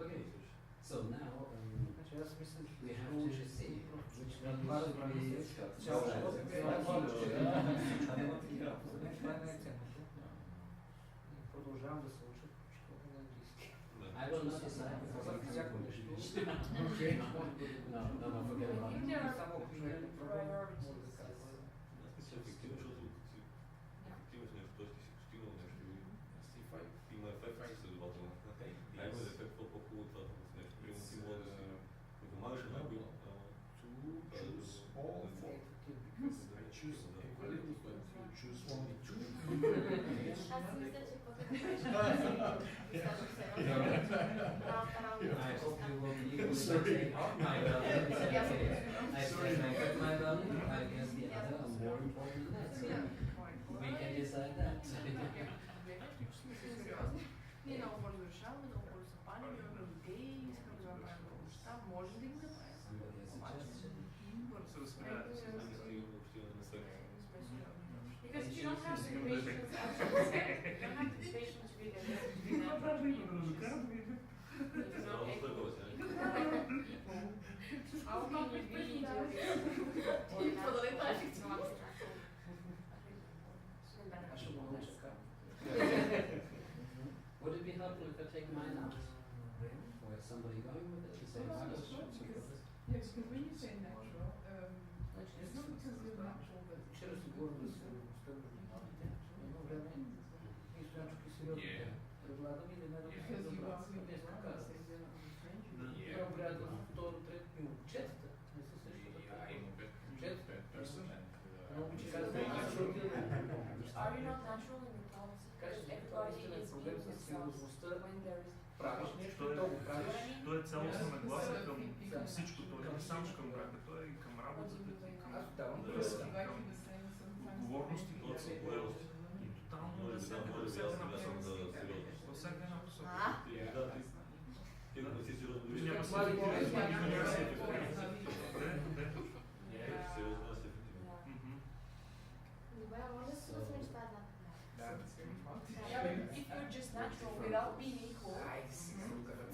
Okay, so now Значи аз мисля, че we have to see which values we това не е ценното. Продължавам да се уча, включително на английски. I will not decide because За I'm всяко нещо. Okay. No, forget about it. If there are Само ако човек е проблем, може да priorities. казва. Аз мисля, ефективно, защото ефективност нещо, т.е. ти си постигнал нещо и има ефект, следователно. И има ефект, по-хубаво това в нещо. Примерно ти може да си помагаш на някой, Choose all four. Because I choose equality, but you choose only two. Аз си мисля, че какво да I hope you will be able to take out my value and say, okay, I respect my value, I guess the other are more important than that. So we can decide that. Ние много бързо решаваме, много бързо се палим, имаме идеи, искаме да направим много неща, можем да ги направим. Somebody has a suggestion. Бързо се разпределят. Because you don't have to be patient, actually. You don't have to be patient to be there. Това правда има да докарат да видите. How can you be Аз ще го науча как. Would it be helpful if I take mine out? Or is somebody going with it at the same time? Yes, because when you say natural, it's not because you're natural that Вчера си говорим с едно време и стоянчук и сериозно. Предлагам и да не because you are днес saying казвам. they're not strange. Това приятел второ, трето и момчетата не са също така. Много че казвам, аз ще отида да Are you not natural in your thoughts? кажа, Because че това everybody наистина е is проблем being с themselves сериозността. when there is Правиш нещо и то го правиш. Той е цялостна нагласа към всичко. Той не е само към брака, той е и към работата, и към Аз давам Да, пръст. Like you were saying, sometimes отговорности, Това които се са появят. и тотално Може да да всяка може да всяка аз една съм посока. да if you're just natural without being equal,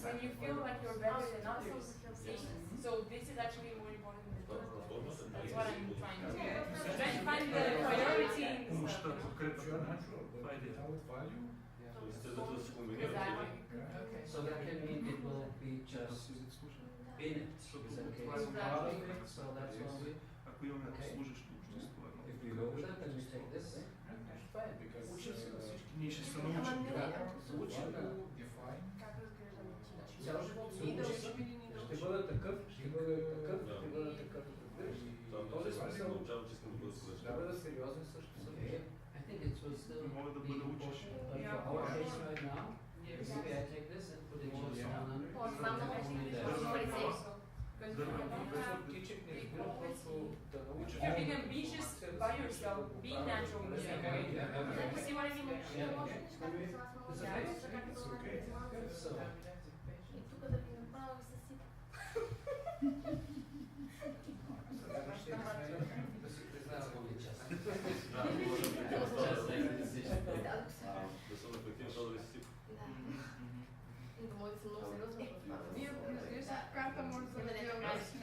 then you feel like you're better than others. See? So this is actually more important than the first one. That's what I'm trying to do. I'm trying to find the priority in the Помощта, stuff. подкрепата, не? Това е идеята. Тоест, те да се комбинират. Okay. So that can mean it will be just in it. Is okay. So that's what we. Ако имаме служещо общество, If we go with that, then we take this. Fine, because ние ще се научим. Как разглеждаме ти? цял живот се И да учи. учим или не да Ще учим. бъда такъв, ще бъда такъв, Да. ще бъда такъв. Това В този е смисъл научавам, че искам да бъда съвършен. трябва да сериозен също съм. I think it will still Мога да be бъда important учещ. for our case right now. Yes. Maybe I take this and put it just on under. Тичек не разбира просто да научи. If you're being ambitious by yourself, being natural in the same way. You see what I mean? So, И тук да ви направя със да си признавам only just. Да, може да е. Just like the decision. Да съм ефективен, то да ви си Вие ако карта може да разделим с 1000.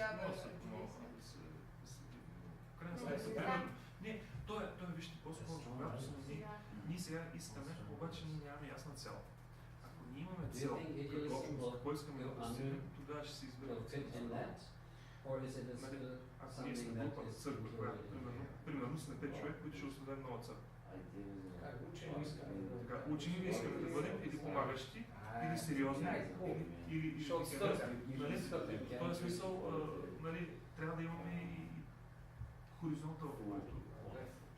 В крайна сметка, примерно, не, той е, вижте, по-скоро, когато сме ние сега искаме, обаче ние нямаме ясна цел. Ако ние имаме цел, като общност, какво искаме да постигнем, тогава ще се изберем Will fit in that? Or is it a Нали, still ако ние сме something that група is църква, която, примерно сме 5 човек, които ще основем нова църква. Учени искаме. Така, учени ли искаме да бъдем или помагащи, или сериозни, или Ще отстъпим. нали? В този смисъл, нали, трябва да имаме и хоризонта, в който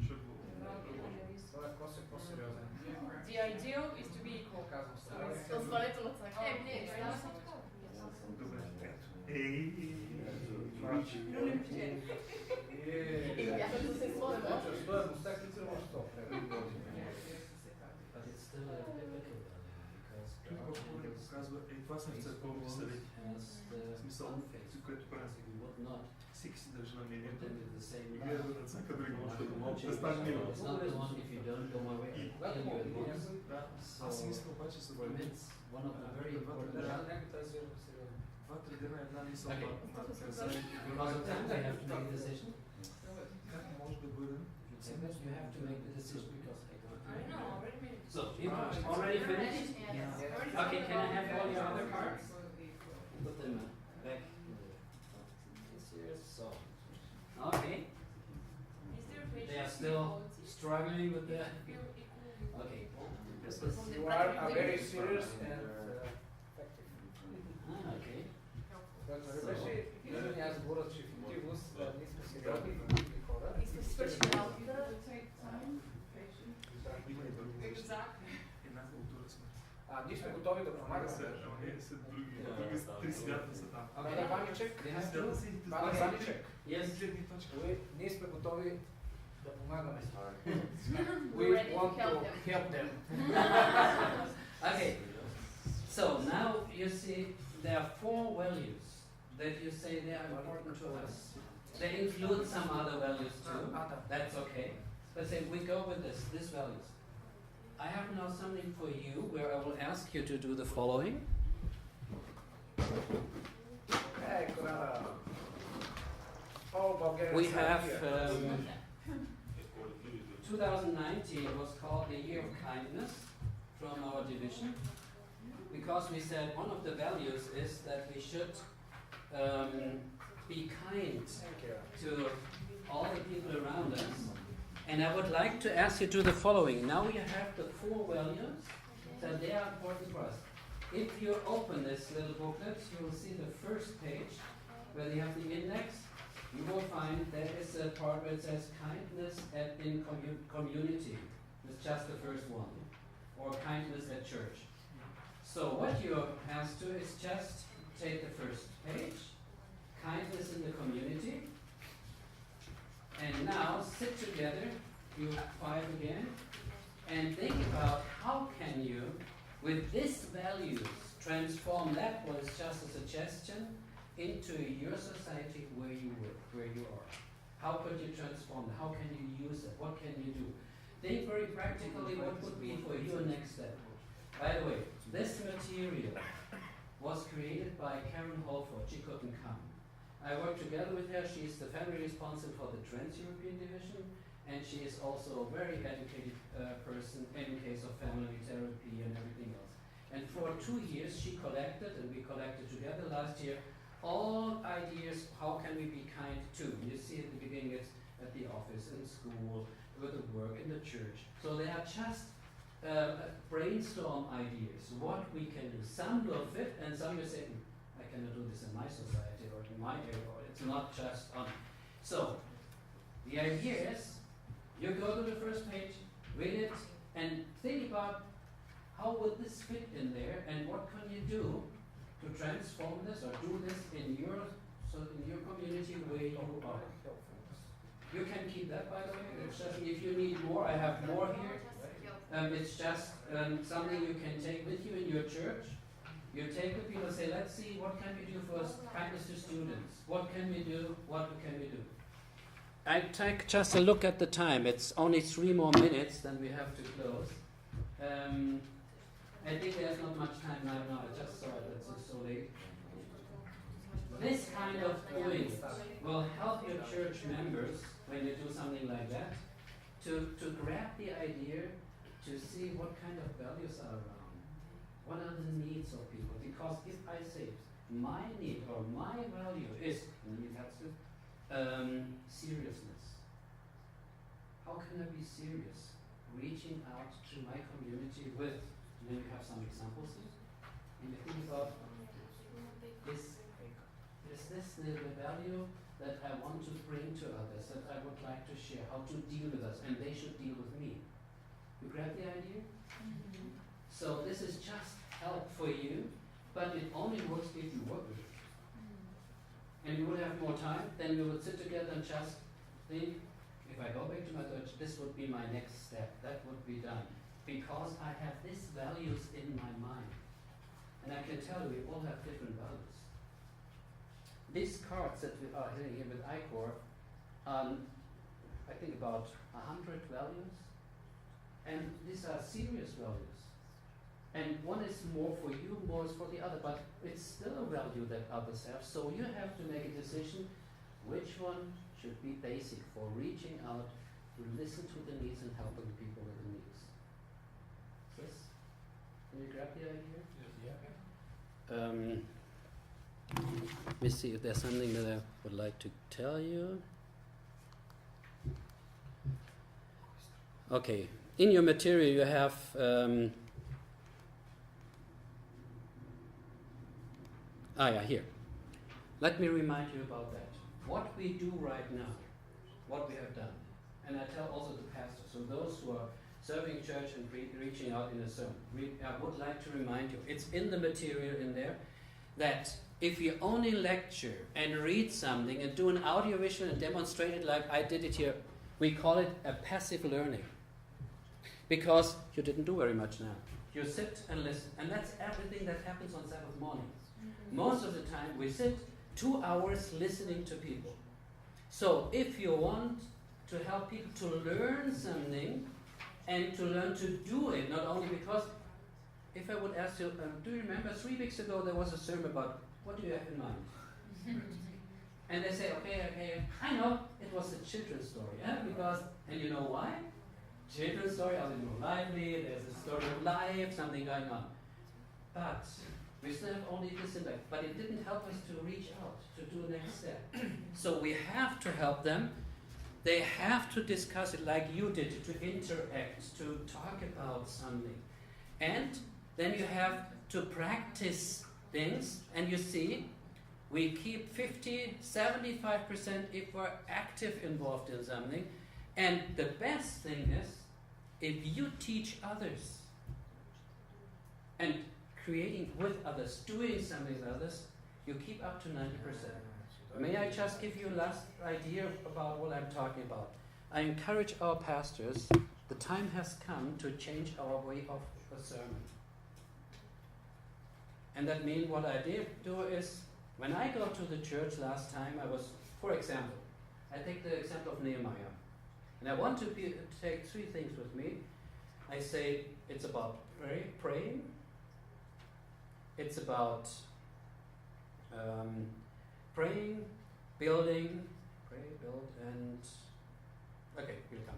ще го работим. Това е после по-сериозен. The ideal is to be equal. Казвам се. Не, става се така. Добре, ето. Ей! Стоеността клицира в 100. But it's still a difficult one because Той по-скоро ни показва, това сме в църковните съвети. has the В смисъл, unfaith. което правим. We would not Всеки си държи на put мнението them in the same и line. гледа на всяка друга, защото малко да стане мило. It's not the one if you don't go my way, I'll Когато kill you at мога once. Да, аз си So мисля обаче за for me it's one of the very important Два-три дена една мисъл Okay. на казанието. Because of time, I have to make a decision. Как може да бъдем If you take this, you have to make the decision because I can't. I know, already made it. So, you already finished? Okay, can I have all your other cards? Put them back in the this here. So, okay, Is there a they are patient still equality? struggling with the. Feel equal with Okay. You are very serious and effective. Okay. Защото беше един аз говоря, че ефективност, ние сме сериозни ефективни хора. Има и друго нещо. Exactly. Една култура сме. Ние сме готови да помагаме. Са други три свята са там. Ама Ваничек, They have Свята to. си и Ваничек, Yes. гледни точки. ние сме готови да помагаме. We're We ready to want to help them. help them. Okay. So now you see there are 4 values that you say they are important to us. They include some other values too. That's okay. But say we go with these values. I have now something for you where I will ask you to do the following. We have 2019 was called the Year of Kindness from our division because we said one of the values is that we should be kind to all the people around us. And I would like to ask you to do the following. Now you have the 4 values that they are important for us. If you open this little booklet, you will see the first page where they have the index. You will find there is a part where it says kindness in community. It's just the first one. Or kindness at church. So what you have to is just take the first page, kindness in the community, and now sit together, you 5 again, and think about how can you, with these values, transform that was just a suggestion into your society where you work, where you are. How could you transform it? How can you use it? What can you do? think very practically what would be for you a next step. By the way, this material was created by Karen Holford. She couldn't come. I worked together with her. She's the family responsible for the Trans-European division, and she is also a very educated person in case of family therapy and everything else. And for 2 years she collected, and we collected together last year, all ideas, how can we be kind to? You see at the beginning it's at the office, in school, with the work, in the church. So they are just brainstorm ideas, what we can do. Some will fit, and some you say, I cannot do this in my society or in my area, or it's not just on. So, the idea is, you go to the first page, read it, and think about how would this fit in there, and what can you do to transform this or do this in your community where you are. You can keep that, by the way. It's just if you need more, I have more here. It's just something you can take with you in your church. You take with people and say, let's see, what can we do for kindness to students? What can we do? What can we do? I take just a look at the time. It's only 3 more minutes, then we have to close. I think there's not much time right now. I just saw it. It's so late. This kind of doing will help your church members when you do something like that to grab the idea, to see what kind of values are around. What are the needs of people? Because if I say my need or my value is seriousness. How can I be serious? Reaching out to my community with, and then you have some examples here. And you think about, is this the value that I want to bring to others, that I would like to share, how to deal with us, and they should deal with me. You grab the idea? Mm-hmm. So this is just help for you, but it only works if you work with it. And you would have more time, then we would sit together and just think, if I go back to my Deutsch, this would be my next step, that would be done. Because I have these values in my mind. And I can tell you, we all have different values. These cards that we are here with ICOR, I think about 100 values. And these are serious values. And one is more for you, more is for the other, but it's still a value that others have. So you have to make a decision which one should be basic for reaching out to listen to the needs and helping people with the needs. Yes? Can you grab the idea? Yeah. Let me see if there's something that I would like to tell you. Okay, in your material you have here. Let me remind you about that. What we do right now, what we have done. And I tell also the pastors, so those who are serving church and reaching out in a sermon, I would like to remind you, it's in the material in there, that if you only lecture and read something and do an audiovisual and demonstrate it like I did it here, we call it a passive learning. Because you didn't do very much now. You sit and listen. And that's everything that happens on Sabbath mornings. Mm-hmm. Most of the time we sit 2 hours listening to people. So if you want to help people to learn something and to learn to do it, not only because, if I would ask you, do you remember 3 weeks ago there was a sermon about, what do you have in mind? And they say, okay, I know, it was a children's story, yeah? Because, and you know why? Children's story are more lively, there's a story of life, something going on. But we still have only this impact, but it didn't help us to reach out, to do the next step. So we have to help them. They have to discuss it like you did, to interact, to talk about something. And then you have to practice things, and you see, we keep 50, 75% if we're active involved in something. And the best thing is, if you teach others, and creating with others, doing something with others, you keep up to 90%. May I just give you a last idea about what I'm talking about? I encourage our pastors, the time has come to change our way of a sermon. And that means what I did do is, when I go to the church last time, I was, for example, I take the example of Nehemiah. And I want to take three things with me. I say it's about praying. It's about praying, building, pray, build, and okay, we'll come.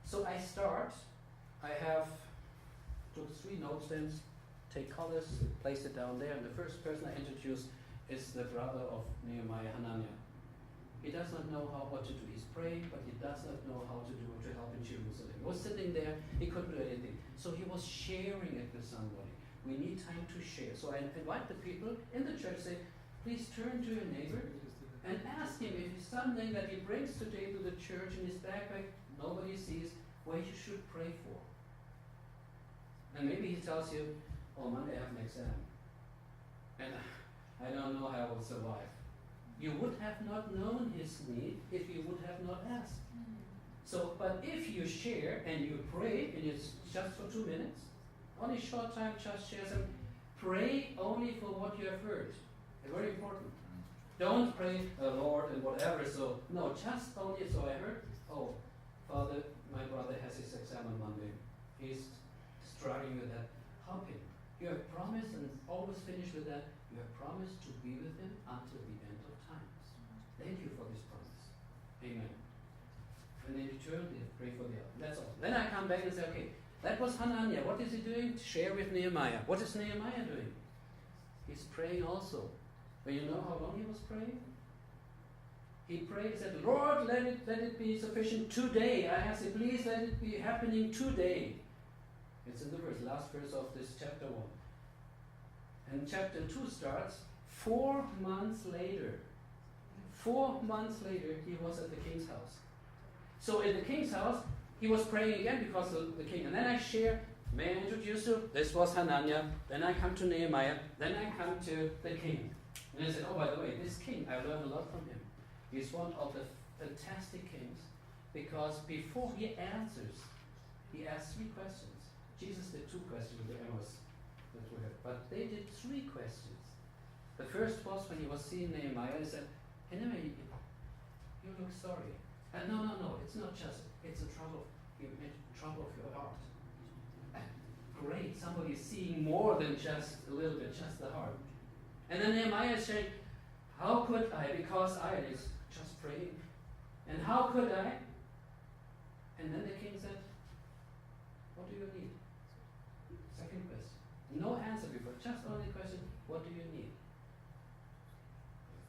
So I start. I have took 3 note stands, take colors, place it down there, and the first person I introduce is the brother of Nehemiah, Hananiah. He does not know what to do. He's praying, but he does not know how to help in Jerusalem. He was sitting there, he couldn't do anything. So he was sharing it with somebody. We need time to share. So I invite the people in the church, say, please turn to your neighbor and ask him if it's something that he brings today to the church in his backpack, nobody sees, where you should pray for. And maybe he tells you, oh, Monday I have an exam. And I don't know how I will survive. You would have not known his need if you would have not asked. So, but if you share and you pray, and it's just for 2 minutes, only short time, just share some, pray only for what you have heard. It's very important. Don't pray, Lord, and whatever. So, no, just only, so I heard, oh, Father, my brother has his exam on Monday. He's struggling with that. Help him. You have promised, and always finish with that, you have promised to be with him until the end of times. Thank you for this promise. Amen. And then you turn and pray for the other. That's all. Then I come back and say, okay, that was Hananiah. What is he doing? Share with Nehemiah. What is Nehemiah doing? He's praying also. But you know how long he was praying? He prayed and said, Lord, let it be sufficient today. I ask you, please let it be happening today. It's in the last verse of this chapter 1. And chapter 2 starts 4 months later. 4 months later, he was at the king's house. So in the king's house, he was praying again because of the king. And then I share, may I introduce you? This was Hananiah. Then I come to Nehemiah. Then I come to the king. And I said, oh, by the way, this king, I learned a lot from him. He's one of the fantastic kings because before he answers, he asks 3 questions. Jesus did 2 questions with the Amos that we heard, but they did 3 questions. The first was when he was seeing Nehemiah, he said, hey, Nehemiah, you look sorry. And no, it's not just, it's a trouble of your heart. Great, somebody is seeing more than just a little bit, just the heart. And then Nehemiah said, how could I, because I is just praying, and how could I? And then the king said, what do you need? Second question. No answer before, just only question, what do you need?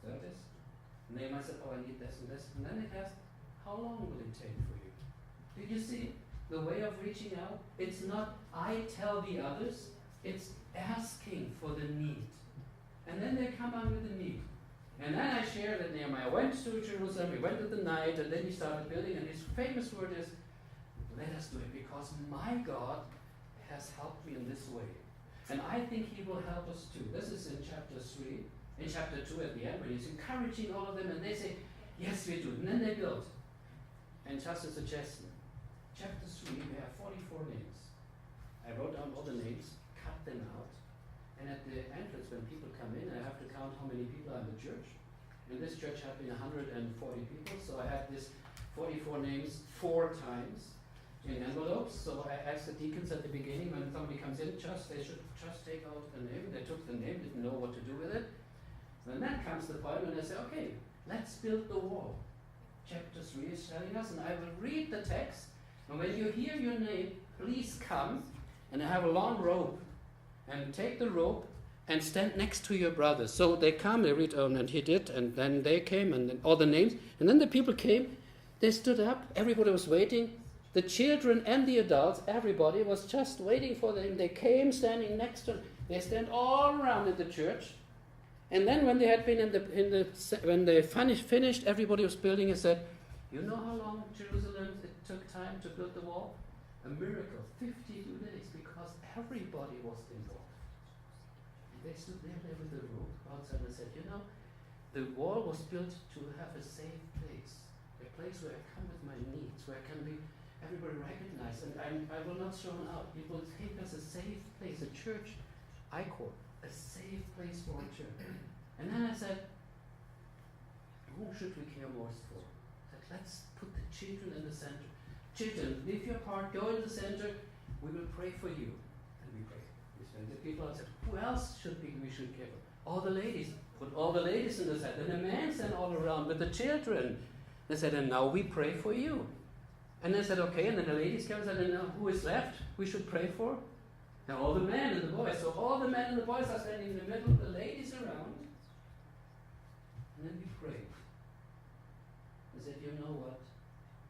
Third is, Nehemiah said, oh, I need this and this. And then it asked, how long will it take for you? Did you see the way of reaching out? It's not I tell the others, it's asking for the need. And then they come on with the need. And then I share that Nehemiah went to Jerusalem, he went at the night, and then he started building, and his famous word is, let us do it because my God has helped me in this way. And I think he will help us too. This is in chapter 3. In chapter 2 at the end, when he's encouraging all of them, and they say, yes, we do. And then they build. And just a suggestion, chapter 3, we have 44 names. I wrote down all the names, cut them out, and at the entrance, when people come in, I have to count how many people are in the church. In this church have been 140 people, so I had this 44 names 4 times in envelopes. So I asked the deacons at the beginning, when somebody comes in, they should just take out the name. They took the name, didn't know what to do with it. And then comes the point when I say, okay, let's build the wall. Chapter 3 is telling us, and I will read the text, and when you hear your name, please come, and I have a long rope, and take the rope and stand next to your brothers. So they come, they read on, and he did, and then they came, and then all the names, and then the people came, they stood up, everybody was waiting, the children and the adults, everybody was just waiting for them. They came standing next to them. They stand all around in the church. And then when they had been when they finished, everybody was building and said, you know how long Jerusalem it took time to build the wall? A miracle, 52 days, because everybody was involved. And they stood there with the rope outside and said, you know, the wall was built to have a safe place, a place where I come with my needs, where I can be everybody recognized, and I will not throw them out. It will take us a safe place, a church icon, a safe place for a church. And then I said, who should we care most for? I said, let's put the children in the center. Children, leave your part, go in the center, we will pray for you. And we pray. And the people said, who else we should give? All the ladies. Put all the ladies in the center. And the men stand all around with the children. They said, and now we pray for you. And they said, okay, and then the ladies came and said, and now who is left we should pray for? Now all the men and the boys. So all the men and the boys are standing in the middle, the ladies around. And then we prayed. They said, you know what?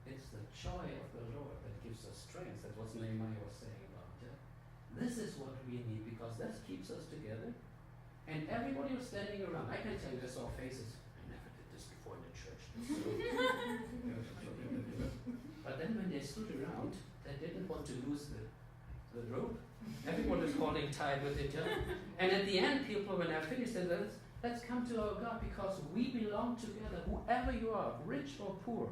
It's the joy of the Lord that gives us strength. That was Nehemiah was saying about. Yeah? This is what we need because that keeps us together. And everybody was standing around. I can tell you, I saw faces. I never did this before in the church. But then when they stood around, they didn't want to lose the rope. Everyone was holding tight with each other. And at the end, people, when I finished, said, let's come to our God because we belong together, whoever you are, rich or poor.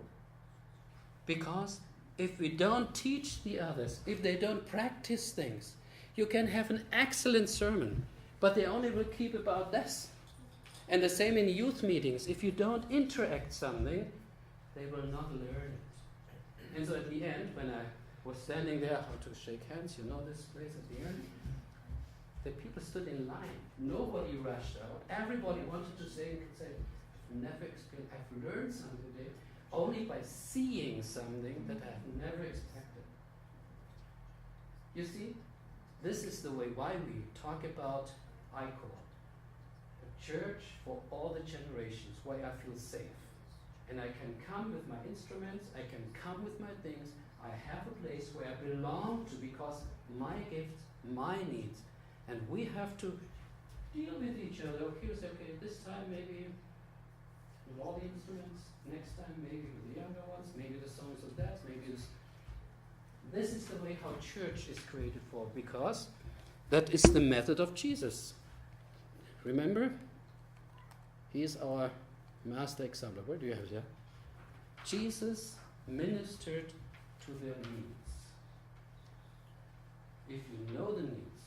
Because if we don't teach the others, if they don't practice things, you can have an excellent sermon, but they only will keep about this. And the same in youth meetings. If you don't interact something, they will not learn it. And so at the end, when I was standing there, how to shake hands, you know this place at the end? The people stood in line. Nobody rushed out. Everybody wanted to say, I've never experienced, I've learned something today, only by seeing something that I've never expected. You see, this is the way why we talk about ICOR, a church for all the generations, where I feel safe. And I can come with my instruments, I can come with my things, I have a place where I belong to because my gifts, my needs, and we have to deal with each other. Okay, we say, okay, this time maybe with all the instruments, next time maybe with the younger ones, maybe the songs of that, maybe this. This is the way how church is created for, because that is the method of Jesus. Remember? He is our master example. Where do you have it? Yeah? Jesus ministered to their needs. If you know the needs,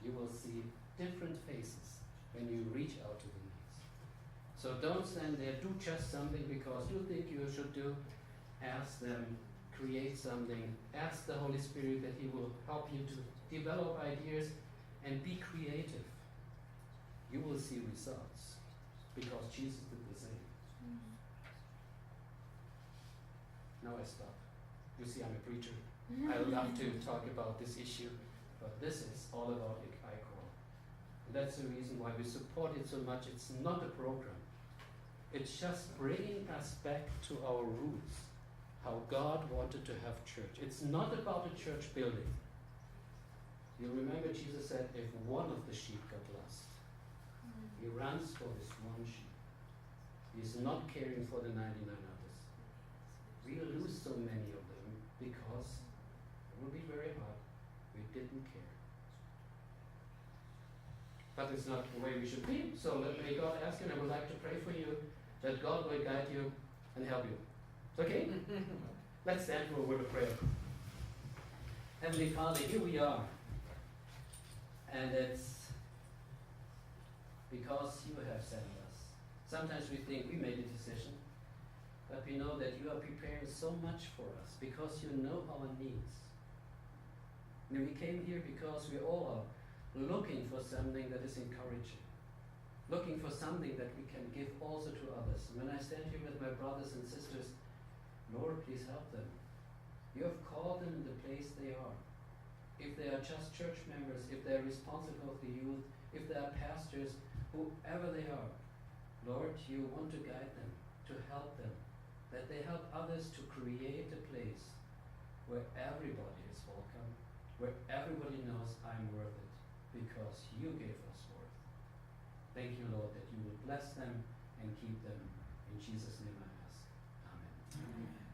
you will see different faces when you reach out to the needs. So don't stand there, do just something because you think you should do. Ask them, create something. Ask the Holy Spirit that He will help you to develop ideas and be creative. You will see results because Jesus did the same. Now I stop. You see, I'm a preacher. I love to talk about this issue, but this is all about ICOR. That's the reason why we support it so much. It's not a program. It's just bringing us back to our roots, how God wanted to have church. It's not about a church building. You remember Jesus said, if one of the sheep got lost, He runs for this one sheep. He's not caring for the 99 others. We lose so many of them because it will be very hard. We didn't care. But it's not the way we should be. So may God ask, and I would like to pray for you that God will guide you and help you. Okay? Let's stand for a word of prayer. Heavenly Father, here we are. And it's because you have sent us. Sometimes we think we made a decision, but we know that you are preparing so much for us because you know our needs. And we came here because we all are looking for something that is encouraging, looking for something that we can give also to others. And when I stand here with my brothers and sisters, Lord, please help them. You have called them in the place they are. If they are just church members, if they are responsible of the youth, if they are pastors, whoever they are, Lord, you want to guide them, to help them, that they help others to create a place where everybody is welcome, where everybody knows I'm worth it, because you gave us worth. Thank you, Lord, that you will bless them and keep them. In Jesus' name I ask. Amen. Amen.